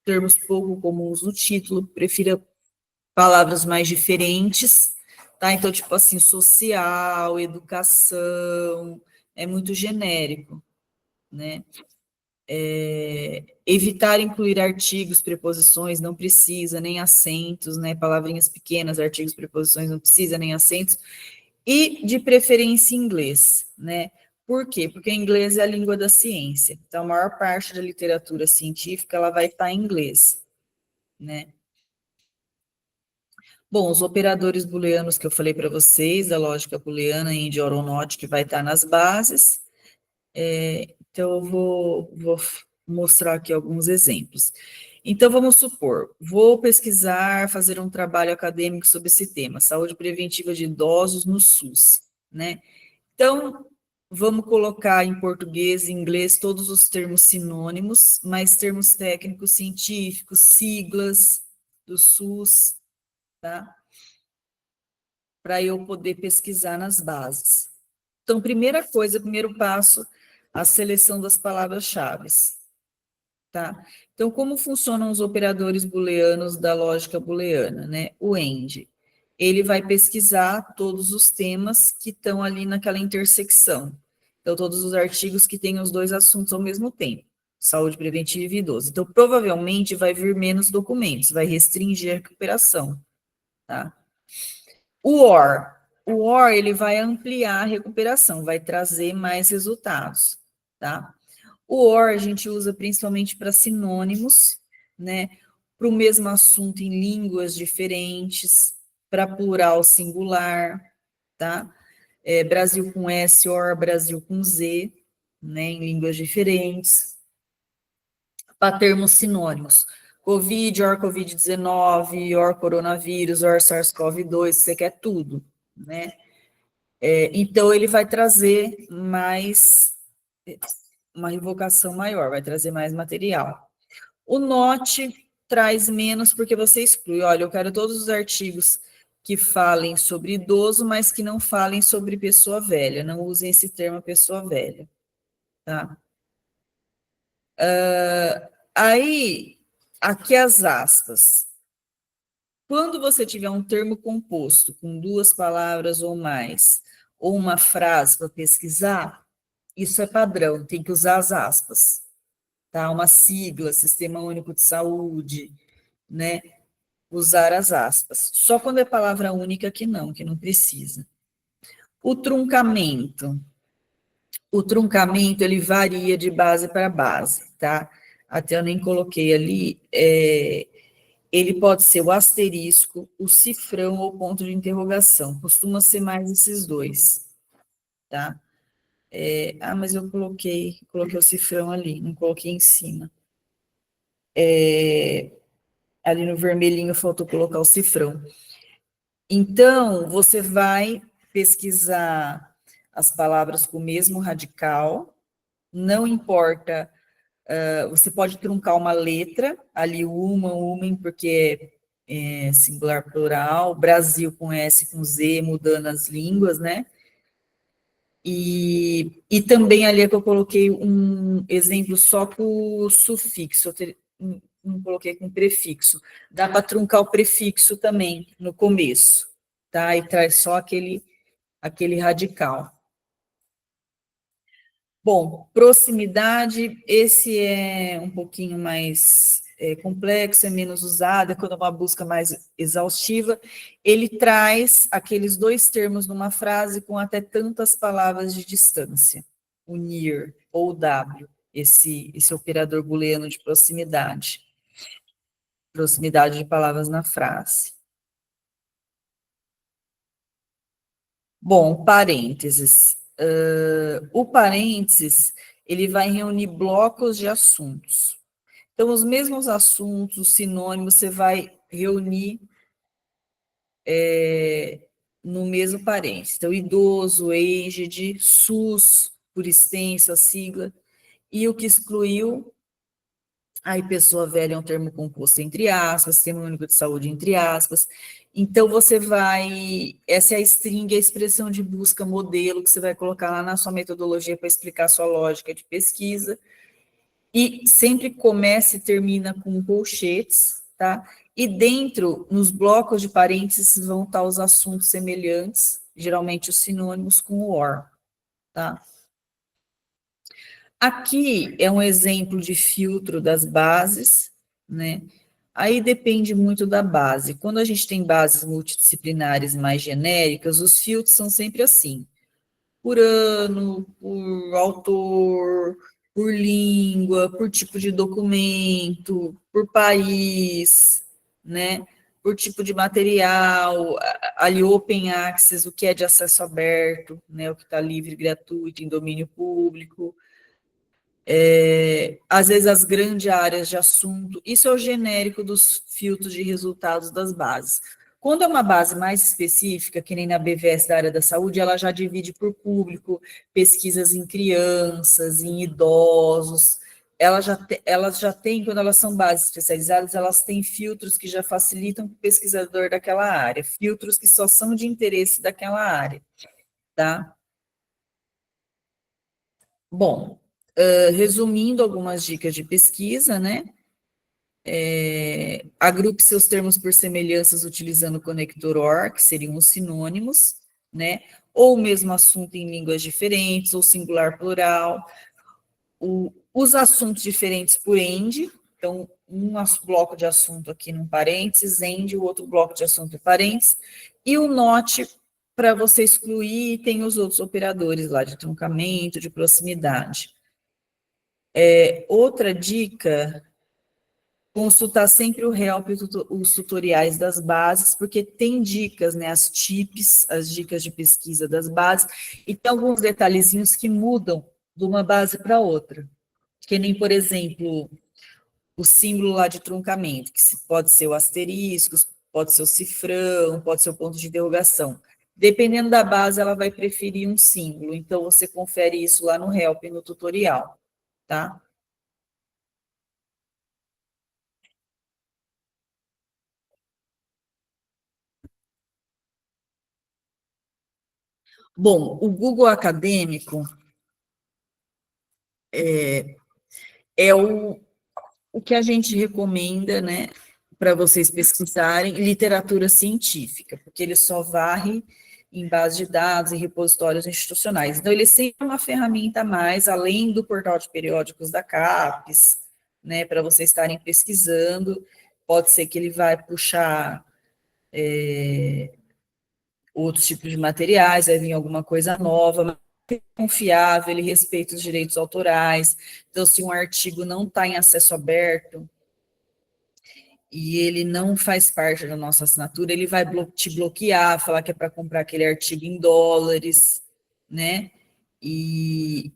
termos pouco comuns no título, prefira palavras mais diferentes, tá? Então, tipo assim, social, educação, é muito genérico, né? Evitar incluir artigos, preposições, não precisa, nem acentos, né? Palavrinhas pequenas, artigos, preposições, não precisa, nem acentos. E, de preferência, inglês, né? Por quê? Porque inglês é a língua da ciência. Então, a maior parte da literatura científica, ela vai estar em inglês, né? Bom, os operadores booleanos que eu falei para vocês, da lógica booleana, end, or, ou not, que vai estar nas bases. Então, eu vou mostrar aqui alguns exemplos. Então, vamos supor, vou pesquisar, fazer um trabalho acadêmico sobre esse tema, saúde preventiva de idosos no SUS, né? Então, vamos colocar em português e inglês todos os termos sinônimos, mais termos técnicos, científicos, siglas do SUS, tá? Para eu poder pesquisar nas bases. Então, primeira coisa, primeiro passo, a seleção das palavras-chave, tá? Então, como funcionam os operadores booleanos da lógica booleana, né? O AND, ele vai pesquisar todos os temas que estão ali naquela intersecção. Então, todos os artigos que têm os dois assuntos ao mesmo tempo, saúde preventiva e idoso. Então, provavelmente vai vir menos documentos, vai restringir a recuperação, tá? O OR, ele vai ampliar a recuperação, vai trazer mais resultados, tá? O OR a gente usa principalmente para sinônimos, né? para o mesmo assunto em línguas diferentes, para plural singular, tá? Brasil com S, or Brasil com Z, né, em línguas diferentes, para termos sinônimos. Covid, or Covid-19, or coronavírus, or SARS-CoV-2, você quer tudo, né? Então, ele vai trazer uma invocação maior, vai trazer mais material. O NOT traz menos porque você exclui. Olha, eu quero todos os artigos que falem sobre idoso, mas que não falem sobre pessoa velha. Não usem esse termo pessoa velha, tá? Aí, aqui as aspas. Quando você tiver um termo composto com 2 palavras ou mais, ou uma frase para pesquisar, isso é padrão, tem que usar as aspas, tá? Uma sigla, Sistema Único de Saúde, né? Usar as aspas. Só quando é palavra única que não precisa. O truncamento. O truncamento, ele varia de base para base, tá? Até eu nem coloquei ali, ele pode ser o asterisco, o cifrão ou ponto de interrogação. Costuma ser mais esses dois, tá? Mas eu coloquei o cifrão ali, não coloquei em cima. Ali no vermelhinho faltou colocar o cifrão. Então, você vai pesquisar as palavras com o mesmo radical, não importa, você pode truncar uma letra, ali uma, porque é singular plural, Brasil com S, com Z, mudando as línguas, né? E também ali é que eu coloquei um exemplo só com o sufixo, não coloquei com prefixo. Dá para truncar o prefixo também no começo, tá? E traz só aquele radical. Bom, proximidade, esse é um pouquinho mais complexo, é menos usado, é quando é uma busca mais exaustiva. Ele traz aqueles 2 termos numa frase com até tantas palavras de distância, o near ou o W, esse operador booleano de proximidade de palavras na frase. Bom, parênteses. O parênteses, ele vai reunir blocos de assuntos. Então, os mesmos assuntos, os sinônimos, você vai reunir no mesmo parênteses. Então, idoso, aged, SUS, por extenso, a sigla, e o que excluiu, aí pessoa velha é um termo composto entre aspas, Sistema Único de Saúde entre aspas. Então, você vai, essa é a string, a expressão de busca modelo, que você vai colocar lá na sua metodologia para explicar a sua lógica de pesquisa. E sempre começa e termina com colchetes, tá? E dentro, nos blocos de parênteses, vão estar os assuntos semelhantes, geralmente os sinônimos com o or, tá? Aqui é um exemplo de filtro das bases, né? Aí depende muito da base. Quando a gente tem bases multidisciplinares mais genéricas, os filtros são sempre assim: por ano, por autor, por língua, por tipo de documento, por país, né? Por tipo de material, ali open access, o que é de acesso aberto, né? O que está livre, gratuito, em domínio público. Às vezes as grandes áreas de assunto, isso é o genérico dos filtros de resultados das bases. Quando é uma base mais específica, que nem na BVS da área da saúde, ela já divide por público, pesquisas em crianças, em idosos, elas já têm, quando elas são bases especializadas, elas têm filtros que já facilitam para o pesquisador daquela área, filtros que só são de interesse daquela área, tá? Bom, resumindo algumas dicas de pesquisa, né? Agrupe seus termos por semelhanças utilizando o conector OR, que seriam os sinônimos, né? Ou o mesmo assunto em línguas diferentes, ou singular plural. Os assuntos diferentes por end, então, um bloco de assunto aqui num parênteses, end, o outro bloco de assunto em parênteses, e o not para você excluir, tem os outros operadores lá de truncamento, de proximidade. Outra dica Consultar sempre o help, os tutoriais das bases, porque tem dicas, né, as tips, as dicas de pesquisa das bases, e tem alguns detalhezinhos que mudam de uma base para outra. Que nem, por exemplo, o símbolo lá de truncamento, que pode ser o asterisco, pode ser o cifrão, pode ser o ponto de interrogação. Dependendo da base, ela vai preferir um símbolo, então você confere isso lá no help, no tutorial, tá? Bom, o Google Acadêmico é o que a gente recomenda, né, para vocês pesquisarem literatura científica, porque ele só varre em base de dados e repositórios institucionais. Então, ele sempre é uma ferramenta a mais, além do portal de periódicos da CAPES, né, para vocês estarem pesquisando. Pode ser que ele vai puxar outros tipos de materiais, vai vir alguma coisa nova, mas é confiável, ele respeita os direitos autorais. Então, se um artigo não está em acesso aberto, e ele não faz parte da nossa assinatura, ele vai te bloquear, falar que é para comprar aquele artigo em dólares, né? E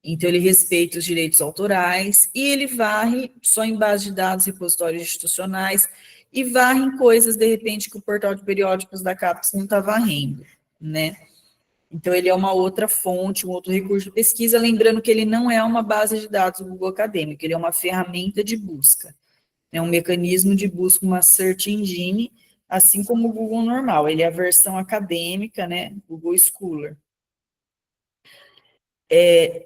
então ele respeita os direitos autorais e ele varre só em base de dados, repositórios institucionais e varre em coisas, de repente, que o portal de periódicos da CAPES não está varrendo, né? Então, ele é uma outra fonte, um outro recurso de pesquisa, lembrando que ele não é uma base de dados do Google Acadêmico, ele é uma ferramenta de busca. É um mecanismo de busca, uma search engine, assim como o Google normal. Ele é a versão acadêmica, né? Google Scholar.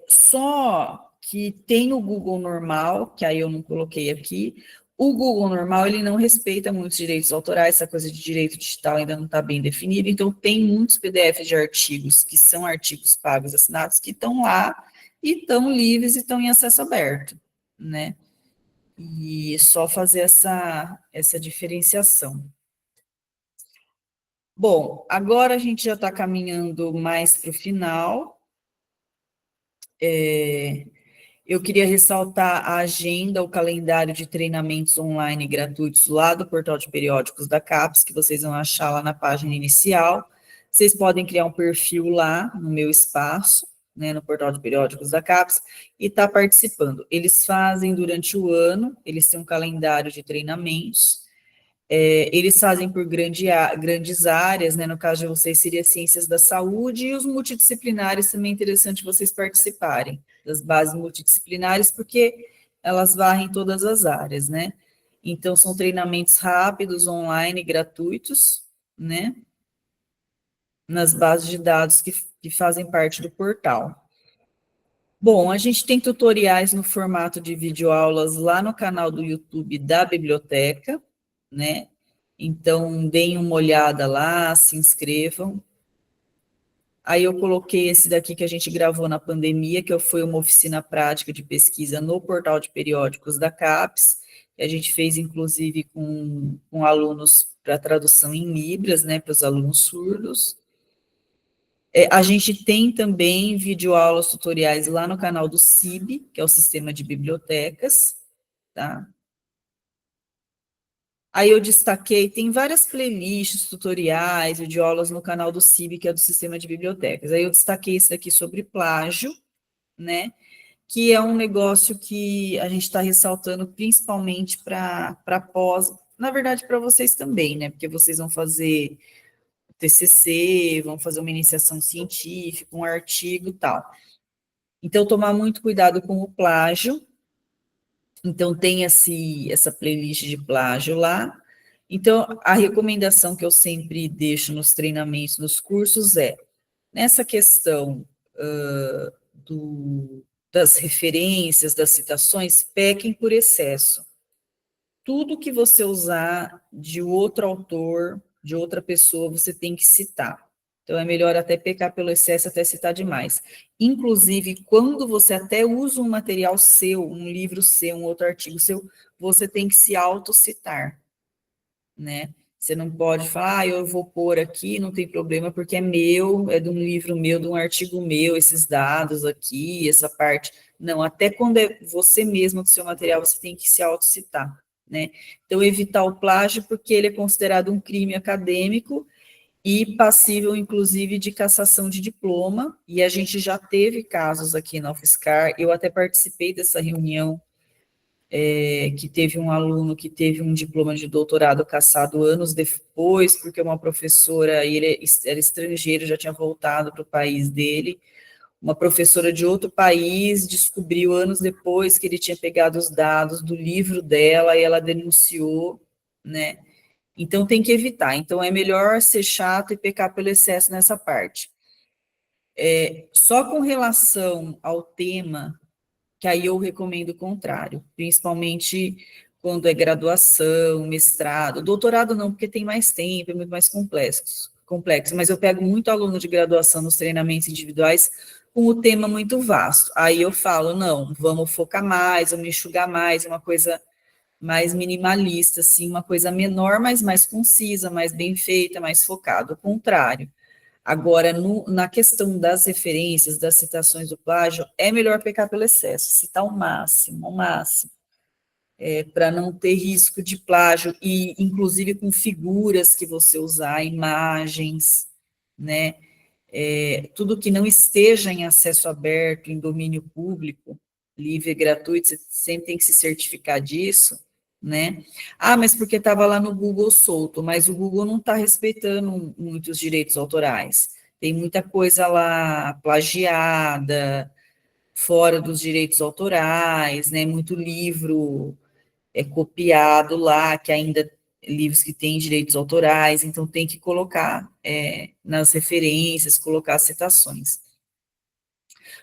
Só que tem o Google normal, que aí eu não coloquei aqui. O Google normal, ele não respeita muitos direitos autorais, essa coisa de direito digital ainda não está bem definida, então tem muitos PDFs de artigos, que são artigos pagos assinados, que estão lá e estão livres e estão em acesso aberto, né? E só fazer essa diferenciação. Bom, agora a gente já está caminhando mais para o final. Eu queria ressaltar a agenda, o calendário de treinamentos online gratuitos lá do portal de periódicos da CAPES, que vocês vão achar lá na página inicial. Vocês podem criar um perfil lá no meu espaço, né, no portal de periódicos da CAPES, e estar participando. Eles fazem durante o ano, eles têm um calendário de treinamentos, eles fazem por grandes áreas, né, no caso de vocês seria ciências da saúde, e os multidisciplinares também é interessante vocês participarem, das bases multidisciplinares, porque elas varrem todas as áreas, né? Então, são treinamentos rápidos, online, gratuitos, né? Nas bases de dados que fazem parte do portal. Bom, a gente tem tutoriais no formato de videoaulas lá no canal do YouTube da biblioteca, né? Então, deem uma olhada lá, se inscrevam. Aí eu coloquei esse daqui que a gente gravou na pandemia, que foi uma oficina prática de pesquisa no portal de periódicos da CAPES, que a gente fez, inclusive, com alunos para tradução em Libras, né, para os alunos surdos. A gente tem também videoaulas tutoriais lá no canal do CIB, que é o Sistema de Bibliotecas, tá? Aí eu destaquei, tem várias playlists, tutoriais, videoaulas no canal do CIB, que é do Sistema de Bibliotecas. Aí eu destaquei esse daqui sobre plágio, né? Que é um negócio que a gente está ressaltando principalmente para pós, na verdade para vocês também, né? Porque vocês vão fazer TCC, vão fazer uma iniciação científica, um artigo e tal. Então, tomar muito cuidado com o plágio. Então, tem essa playlist de plágio lá. Então, a recomendação que eu sempre deixo nos treinamentos, nos cursos é, nessa questão das referências, das citações, pequem por excesso. Tudo que você usar de outro autor, de outra pessoa, você tem que citar. Então, é melhor até pecar pelo excesso, até citar demais. Inclusive, quando você até usa um material seu, um livro seu, um outro artigo seu, você tem que se autocitar, né? Você não pode falar, eu vou pôr aqui, não tem problema, porque é meu, é de um livro meu, de um artigo meu, esses dados aqui, essa parte. Não, até quando é você mesmo do seu material, você tem que se autocitar, né? Então, evitar o plágio, porque ele é considerado um crime acadêmico e passível, inclusive, de cassação de diploma, e a gente já teve casos aqui na UFSCar, eu até participei dessa reunião, que teve um aluno que teve um diploma de doutorado cassado anos depois, porque uma professora, ele era estrangeiro, já tinha voltado para o país dele, uma professora de outro país descobriu anos depois que ele tinha pegado os dados do livro dela e ela denunciou, né? Então tem que evitar. Então é melhor ser chato e pecar pelo excesso nessa parte. Só com relação ao tema, que aí eu recomendo o contrário, principalmente quando é graduação, mestrado, doutorado não, porque tem mais tempo, é muito mais complexo, mas eu pego muito aluno de graduação nos treinamentos individuais com o tema muito vasto. Aí eu falo, não, vamos focar mais, vamos enxugar mais, uma coisa mais minimalista, assim, uma coisa menor, mas mais concisa, mais bem feita, mais focada. O contrário. Agora, na questão das referências, das citações do plágio, é melhor pecar pelo excesso, citar o máximo, para não ter risco de plágio, e inclusive com figuras que você usar, imagens, né? Tudo que não esteja em acesso aberto, em domínio público, livre e gratuito, você sempre tem que se certificar disso, né? Ah, mas porque estava lá no Google solto, mas o Google não está respeitando muitos direitos autorais. Tem muita coisa lá plagiada, fora dos direitos autorais, né? Muito livro copiado lá, que ainda livros que têm direitos autorais, então tem que colocar nas referências, colocar as citações.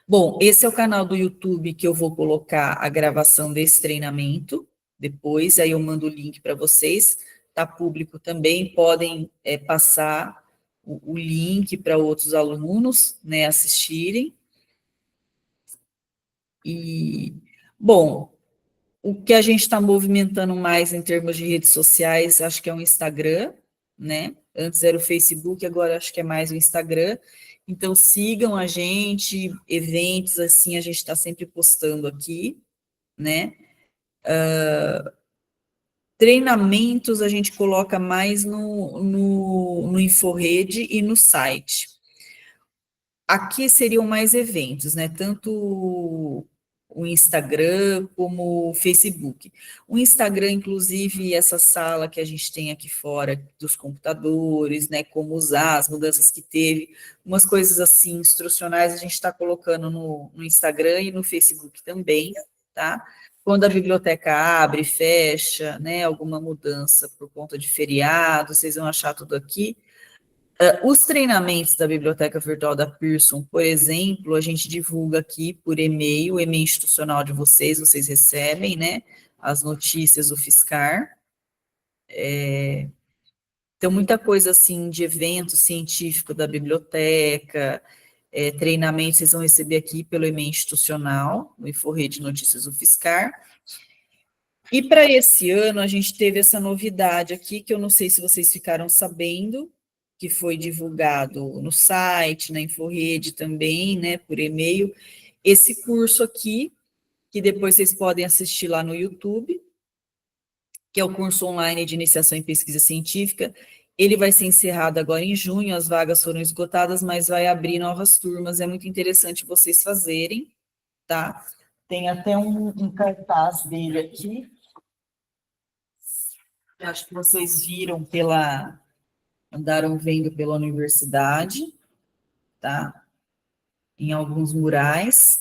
Bom, esse é o canal do YouTube que eu vou colocar a gravação desse treinamento, depois, aí eu mando o link para vocês, está público também, podem passar o link para outros alunos, né, assistirem. E, bom, o que a gente está movimentando mais em termos de redes sociais, acho que é o Instagram, né? Antes era o Facebook, agora acho que é mais o Instagram. Então, sigam a gente, eventos assim, a gente está sempre postando aqui, né? Treinamentos a gente coloca mais no InfoRede e no site. Aqui seriam mais eventos, né? Tanto o Instagram como o Facebook. O Instagram, inclusive, essa sala que a gente tem aqui fora dos computadores, né? Como usar, as mudanças que teve, umas coisas assim, instrucionais, a gente está colocando no Instagram e no Facebook também, tá? Quando a biblioteca abre, fecha, né? Alguma mudança por conta de feriado, vocês vão achar tudo aqui. Os treinamentos da Biblioteca Virtual da Pearson, por exemplo, a gente divulga aqui por e-mail, o e-mail institucional de vocês recebem, né, as notícias do Fiscar. Então, muita coisa, assim, de evento científico da biblioteca, treinamentos, vocês vão receber aqui pelo e-mail institucional, no InfoRede Notícias do Fiscar. E para esse ano, a gente teve essa novidade aqui, que eu não sei se vocês ficaram sabendo, que foi divulgado no site, na InfoRede também, né, por e-mail, esse curso aqui, que depois vocês podem assistir lá no YouTube, que é o curso online de iniciação em pesquisa científica. Ele vai ser encerrado agora em junho, as vagas foram esgotadas, mas vai abrir novas turmas, é muito interessante vocês fazerem, tá? Tem até um cartaz dele aqui, acho que vocês viram andaram vendo pela universidade, tá? Em alguns murais.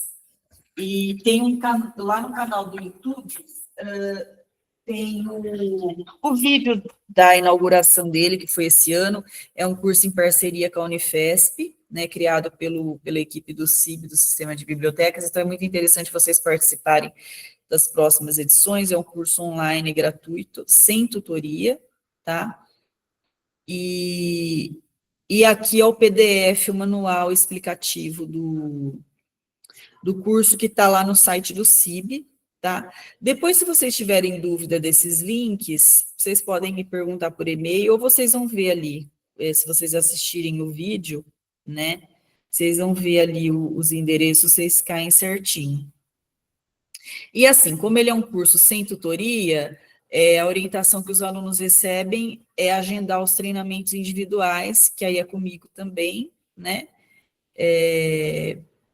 E tem lá no canal do YouTube, tem o vídeo da inauguração dele, que foi esse ano, é um curso em parceria com a Unifesp, né, criado pela equipe do CIB, do Sistema de Bibliotecas, então é muito interessante vocês participarem das próximas edições, é um curso online gratuito, sem tutoria, tá? E aqui é o PDF, o manual explicativo do curso que está lá no site do CIB, tá? Depois, se vocês tiverem dúvida desses links, vocês podem me perguntar por e-mail, ou vocês vão ver ali, se vocês assistirem o vídeo, né? Vocês vão ver ali os endereços, vocês caem certinho. E assim, como ele é um curso sem tutoria, A orientação que os alunos recebem é agendar os treinamentos individuais, que aí é comigo também, né?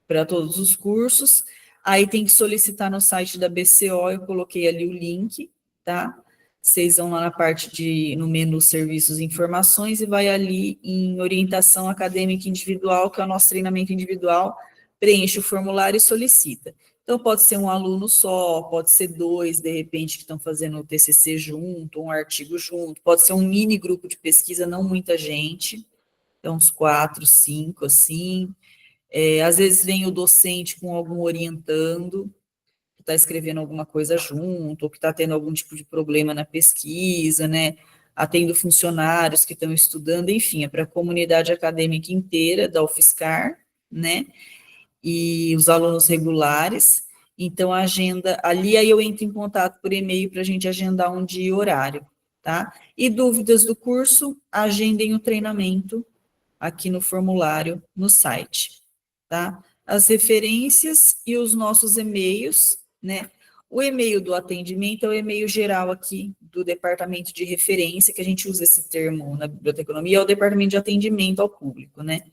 Para todos os cursos. Aí tem que solicitar no site da BCO, eu coloquei ali o link, tá? Vocês vão lá na parte no menu Serviços e Informações e vai ali em Orientação Acadêmica Individual, que é o nosso treinamento individual, preenche o formulário e solicita. Então, pode ser um aluno só, pode ser dois, de repente, que estão fazendo o TCC junto, um artigo junto, pode ser um mini grupo de pesquisa, não muita gente, então uns 4, 5, assim. Às vezes vem o docente com algum orientando, que está escrevendo alguma coisa junto, ou que está tendo algum tipo de problema na pesquisa, né? Atendo funcionários que estão estudando, enfim, é para a comunidade acadêmica inteira da UFSCar, né? E os alunos regulares. Então, a agenda, ali aí eu entro em contato por e-mail para a gente agendar um dia e horário, tá? E dúvidas do curso, agendem o treinamento aqui no formulário no site, tá? As referências e os nossos e-mails, né? O e-mail do atendimento é o e-mail geral aqui do departamento de referência, que a gente usa esse termo na biblioteconomia, é o departamento de atendimento ao público, né?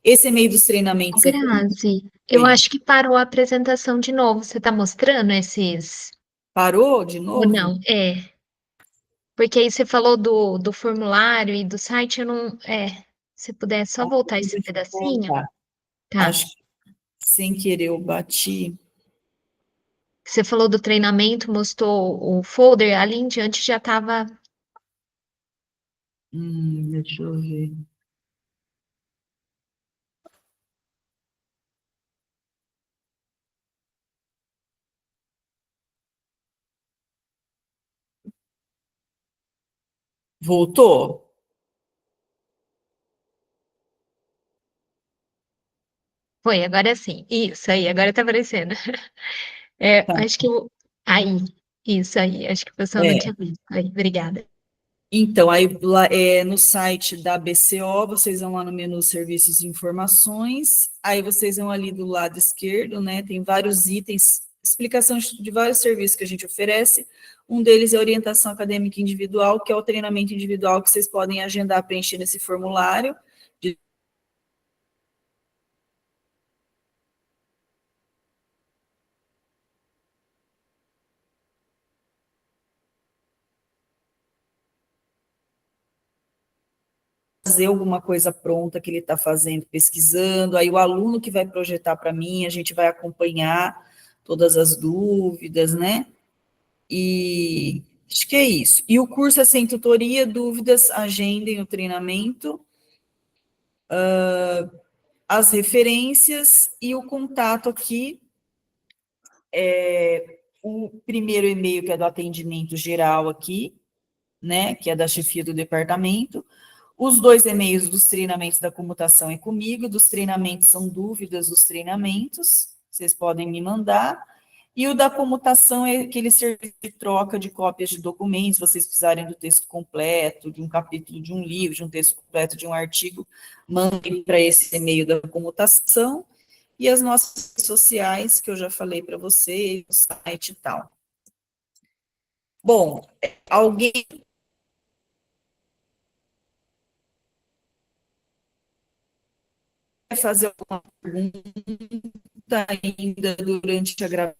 Esse e-mail dos treinamentos é... Grazi, eu Oi. acho que parou a apresentação de novo. Você está mostrando esses? Parou de Ou novo? não? Porque aí você falou do formulário e do site, eu não. Se puder só voltar esse Deixa eu pedacinho. voltar. Tá. Acho que sem querer eu bati. Você falou do treinamento, mostrou o folder, ali em diante já estava. Deixa eu ver. Voltou? Foi, agora sim. Isso aí, agora tá aparecendo. Tá. Acho que eu. Aí, isso aí, acho que o pessoal não É. tinha visto. Aí, obrigada. Então, aí no site da BCO, vocês vão lá no menu Serviços e Informações, aí vocês vão ali do lado esquerdo, né? Tem vários itens, explicação de vários serviços que a gente oferece. Um deles é a orientação acadêmica individual, que é o treinamento individual que vocês podem agendar preenchendo esse formulário. Fazer alguma coisa pronta que ele está fazendo, pesquisando, aí o aluno que vai projetar para mim, a gente vai acompanhar todas as dúvidas, né? E acho que é isso. E o curso é sem tutoria, dúvidas, agendem o treinamento, as referências e o contato aqui, o primeiro e-mail que é do atendimento geral aqui, né, que é da chefia do departamento. Os dois e-mails dos treinamentos da comutação é comigo, dos treinamentos são dúvidas dos treinamentos, vocês podem me mandar. E o da comutação é aquele serviço de troca de cópias de documentos, se vocês precisarem do texto completo, de um capítulo de um livro, de um texto completo de um artigo, mandem para esse e-mail da comutação. E as nossas redes sociais, que eu já falei para vocês, o site e tal. Bom, alguém quer fazer alguma pergunta ainda durante a gravação?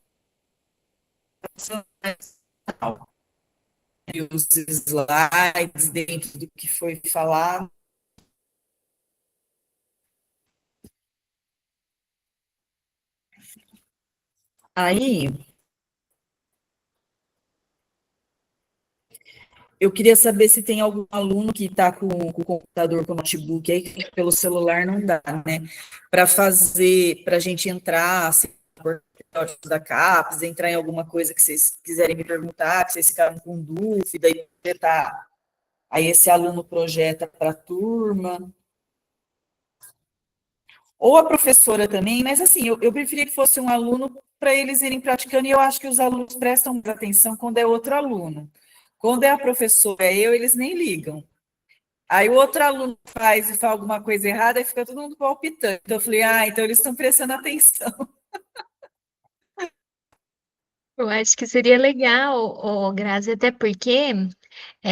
E os slides dentro do que foi falado. Aí, eu queria saber se tem algum aluno que está com o computador, com o notebook, aí que pelo celular não dá, né? Para fazer, para a gente entrar, se da CAPES, entrar em alguma coisa que vocês quiserem me perguntar, que vocês ficaram com dúvida, e projetar. Aí esse aluno projeta para a turma. Ou a professora também, mas assim, eu preferia que fosse um aluno para eles irem praticando, e eu acho que os alunos prestam mais atenção quando é outro aluno. Quando é a professora, é eu, eles nem ligam. Aí o outro aluno faz e fala alguma coisa errada e fica todo mundo palpitando. Então eu falei, então eles estão prestando atenção. Eu acho que seria legal, Grazi, até porque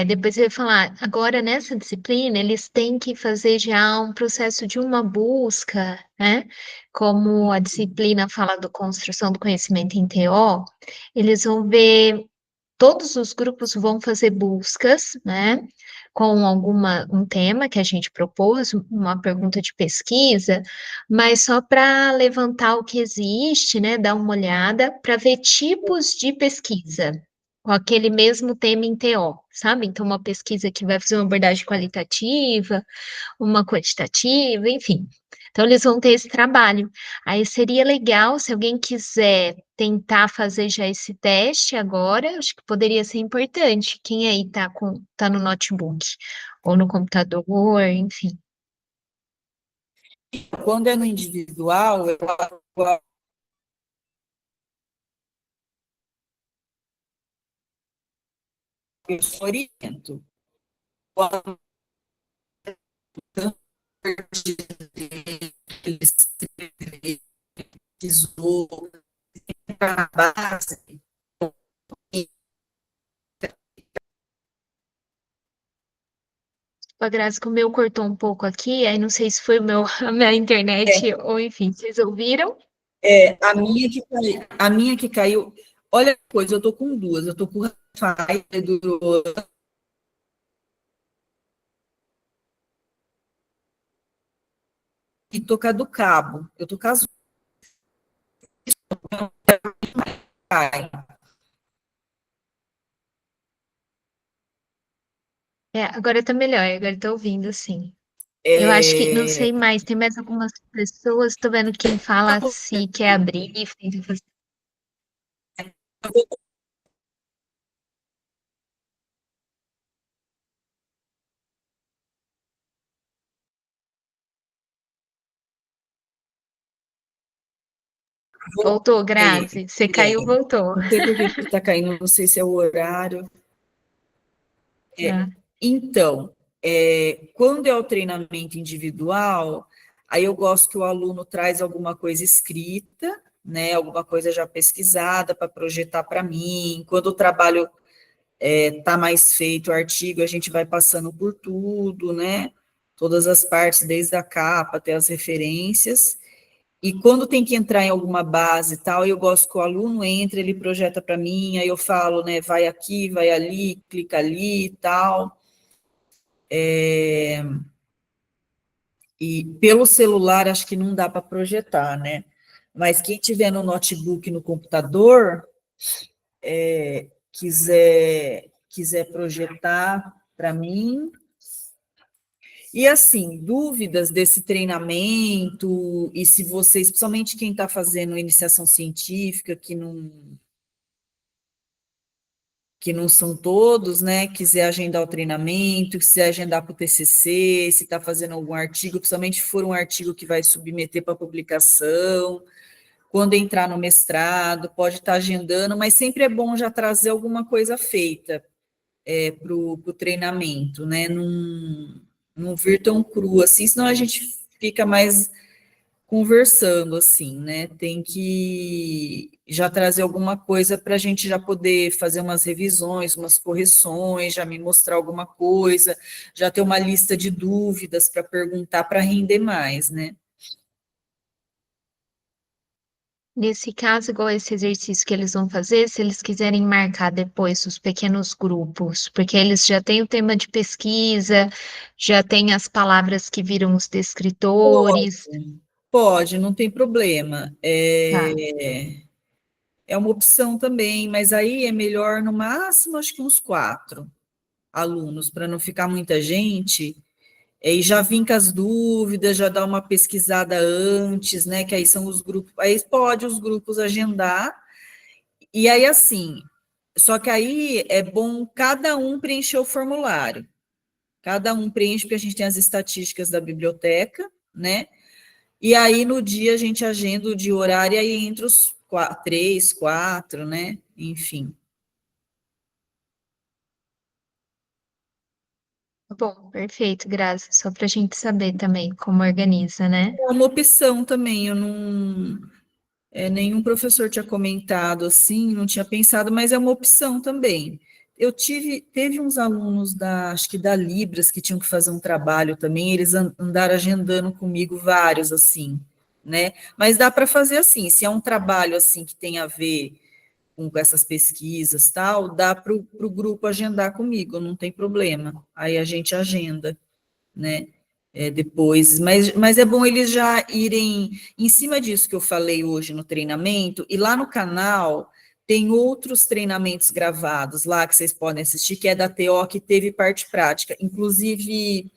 depois eu ia falar, agora nessa disciplina eles têm que fazer já um processo de uma busca, né? Como a disciplina fala do construção do conhecimento em TO, eles vão ver, todos os grupos vão fazer buscas, né? Com um tema que a gente propôs, uma pergunta de pesquisa, mas só para levantar o que existe, né? Dar uma olhada para ver tipos de pesquisa com aquele mesmo tema em TO, sabe? Então, uma pesquisa que vai fazer uma abordagem qualitativa, uma quantitativa, enfim. Então, eles vão ter esse trabalho. Aí seria legal se alguém quiser tentar fazer já esse teste agora, acho que poderia ser importante. Quem aí tá no notebook ou no computador, enfim. Quando é no individual, eu oriento. Quando ele precisou para a base, A Grazi, como o meu cortou um pouco aqui, aí não sei se foi a minha internet ou enfim, vocês ouviram? a minha que caiu. Olha a coisa, eu tô com duas. Eu tô com o Rafael e tô com a do cabo. Eu tô com as duas. Agora tá melhor, agora tá ouvindo, sim. Eu acho que, não É, sei mais, tem mais algumas pessoas, tô vendo quem fala se quer abrir, tenta fazer. Voltou, Grazi, você caiu, voltou. não sei por que está caindo, não sei se é o horário. Ah, Então, quando é o treinamento individual, aí eu gosto que o aluno traz alguma coisa escrita, né, alguma coisa já pesquisada para projetar para mim. Quando o trabalho está mais feito, o artigo, a gente vai passando por tudo, né, todas as partes, desde a capa até as referências. E quando tem que entrar em alguma base e tal, eu gosto que o aluno entre, ele projeta para mim, aí eu falo, né, vai aqui, vai ali, clica ali e tal. E pelo celular acho que não dá para projetar, né? Mas quem tiver no notebook, no computador, quiser projetar para mim. E assim, dúvidas desse treinamento, e se vocês, principalmente quem está fazendo iniciação científica, que não são todos, né? Quiser agendar o treinamento, quiser agendar para o TCC, se está fazendo algum artigo, principalmente se for um artigo que vai submeter para publicação, quando entrar no mestrado, pode estar agendando, mas sempre é bom já trazer alguma coisa feita para o treinamento, né? Não vir tão cru assim, senão a gente fica mais conversando assim, né? Tem que já trazer alguma coisa para a gente já poder fazer umas revisões, umas correções, já me mostrar alguma coisa, já ter uma lista de dúvidas para perguntar para render mais, né? nesse caso, igual esse exercício que eles vão fazer, se eles quiserem marcar depois os pequenos grupos, porque eles já têm o tema de pesquisa, já têm as palavras que viram os descritores. Pode, não tem problema. Tá. É uma opção também, mas aí é melhor, no máximo, acho que uns 4 alunos, para não ficar muita gente, e já vim com as dúvidas, já dá uma pesquisada antes, né? Que aí são os grupos, aí pode os grupos agendar, e aí assim, só que aí é bom cada um preencher o formulário. Cada um preenche, porque a gente tem as estatísticas da biblioteca, né? E aí no dia a gente agenda o de horário e aí entre os 3, 4, né? Enfim. Tá bom, perfeito, Grazi. Só para a gente saber também como organiza, né? É uma opção também, eu não. Nenhum professor tinha comentado assim, não tinha pensado, mas é uma opção também. Teve uns alunos acho que da Libras, que tinham que fazer um trabalho também, eles andaram agendando comigo vários, assim, né? Mas dá para fazer assim, se é um trabalho, assim, que tem a ver com essas pesquisas, tal, dá para o grupo agendar comigo, não tem problema. Aí a gente agenda, né? Depois, mas é bom eles já irem em cima disso que eu falei hoje no treinamento, e lá no canal tem outros treinamentos gravados lá que vocês podem assistir, que é da TO, que teve parte prática. Inclusive,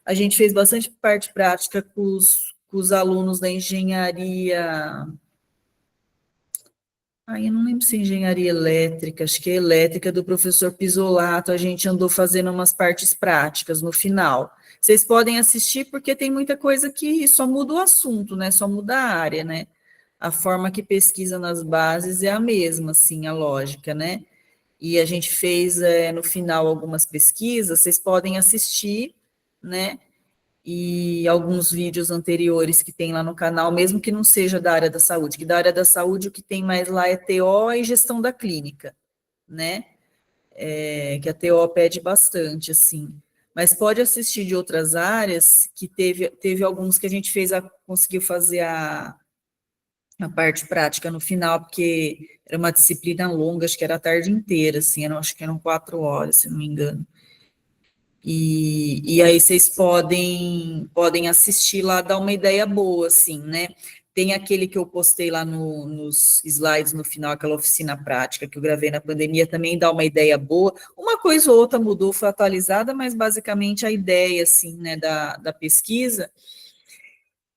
a gente fez bastante parte prática com os alunos da engenharia. Aí eu não lembro se é engenharia elétrica, acho que é elétrica do professor Pisolato, a gente andou fazendo umas partes práticas no final. Vocês podem assistir porque tem muita coisa que só muda o assunto, né? Só muda a área, né? A forma que pesquisa nas bases é a mesma, assim, a lógica, né? E a gente fez no final algumas pesquisas, vocês podem assistir, né? E alguns vídeos anteriores que tem lá no canal, mesmo que não seja da área da saúde, que da área da saúde o que tem mais lá é TO e gestão da clínica, né? Que a TO pede bastante, assim. Mas pode assistir de outras áreas, que teve alguns que a gente conseguiu fazer a parte prática no final, porque era uma disciplina longa, acho que era a tarde inteira, assim, acho que eram 4 horas, se não me engano. E aí vocês podem assistir lá, dar uma ideia boa, assim, né? Tem aquele que eu postei lá nos slides no final, aquela oficina prática que eu gravei na pandemia, também dá uma ideia boa. Uma coisa ou outra mudou, foi atualizada, mas basicamente a ideia, assim, né, da pesquisa.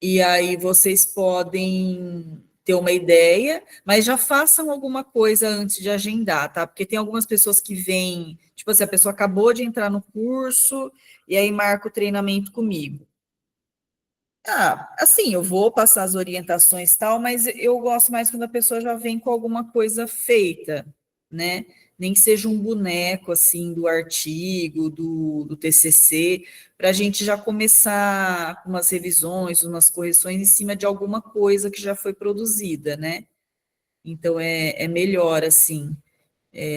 E aí vocês podem ter uma ideia, mas já façam alguma coisa antes de agendar, tá? Porque tem algumas pessoas que vêm, tipo assim, a pessoa acabou de entrar no curso e aí marca o treinamento comigo. Assim, eu vou passar as orientações e tal, mas eu gosto mais quando a pessoa já vem com alguma coisa feita, né? Nem que seja um boneco, assim, do artigo, do TCC, para a gente já começar com umas revisões, umas correções em cima de alguma coisa que já foi produzida, né? Então, é melhor, assim,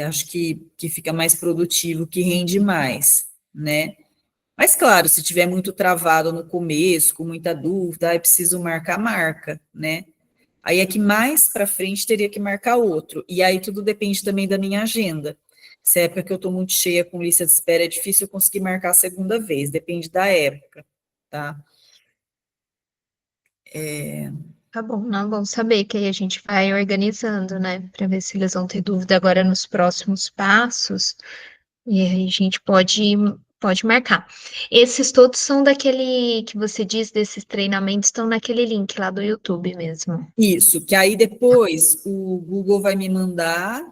acho que fica mais produtivo, que rende mais, né? Mas, claro, se tiver muito travado no começo, com muita dúvida, é preciso marcar, marca, né? Aí é que mais para frente teria que marcar outro. E aí tudo depende também da minha agenda. Se é época que eu estou muito cheia com lista de espera, é difícil eu conseguir marcar a segunda vez, depende da época, tá? Tá bom, não, bom saber que aí a gente vai organizando, né, para ver se eles vão ter dúvida agora nos próximos passos, e aí a gente pode marcar. Esses todos são daquele que você diz, desses treinamentos, estão naquele link lá do YouTube mesmo. Isso, que aí depois o Google vai me mandar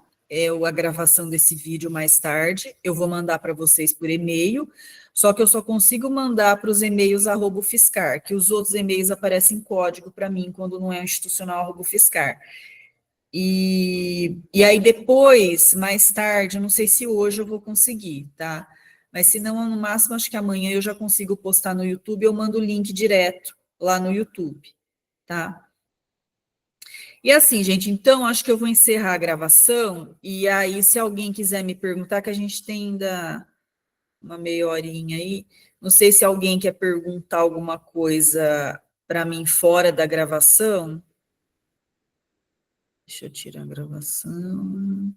a gravação desse vídeo mais tarde, eu vou mandar para vocês por e-mail, só que eu só consigo mandar para os e-mails @fiscar, que os outros e-mails aparecem código para mim quando não é institucional @fiscar. E aí depois, mais tarde, eu não sei se hoje eu vou conseguir, tá? Mas se não, no máximo, acho que amanhã eu já consigo postar no YouTube, eu mando o link direto lá no YouTube, tá? E assim, gente, então acho que eu vou encerrar a gravação, e aí, se alguém quiser me perguntar, que a gente tem ainda uma meia horinha aí, não sei se alguém quer perguntar alguma coisa para mim fora da gravação. Deixa eu tirar a gravação.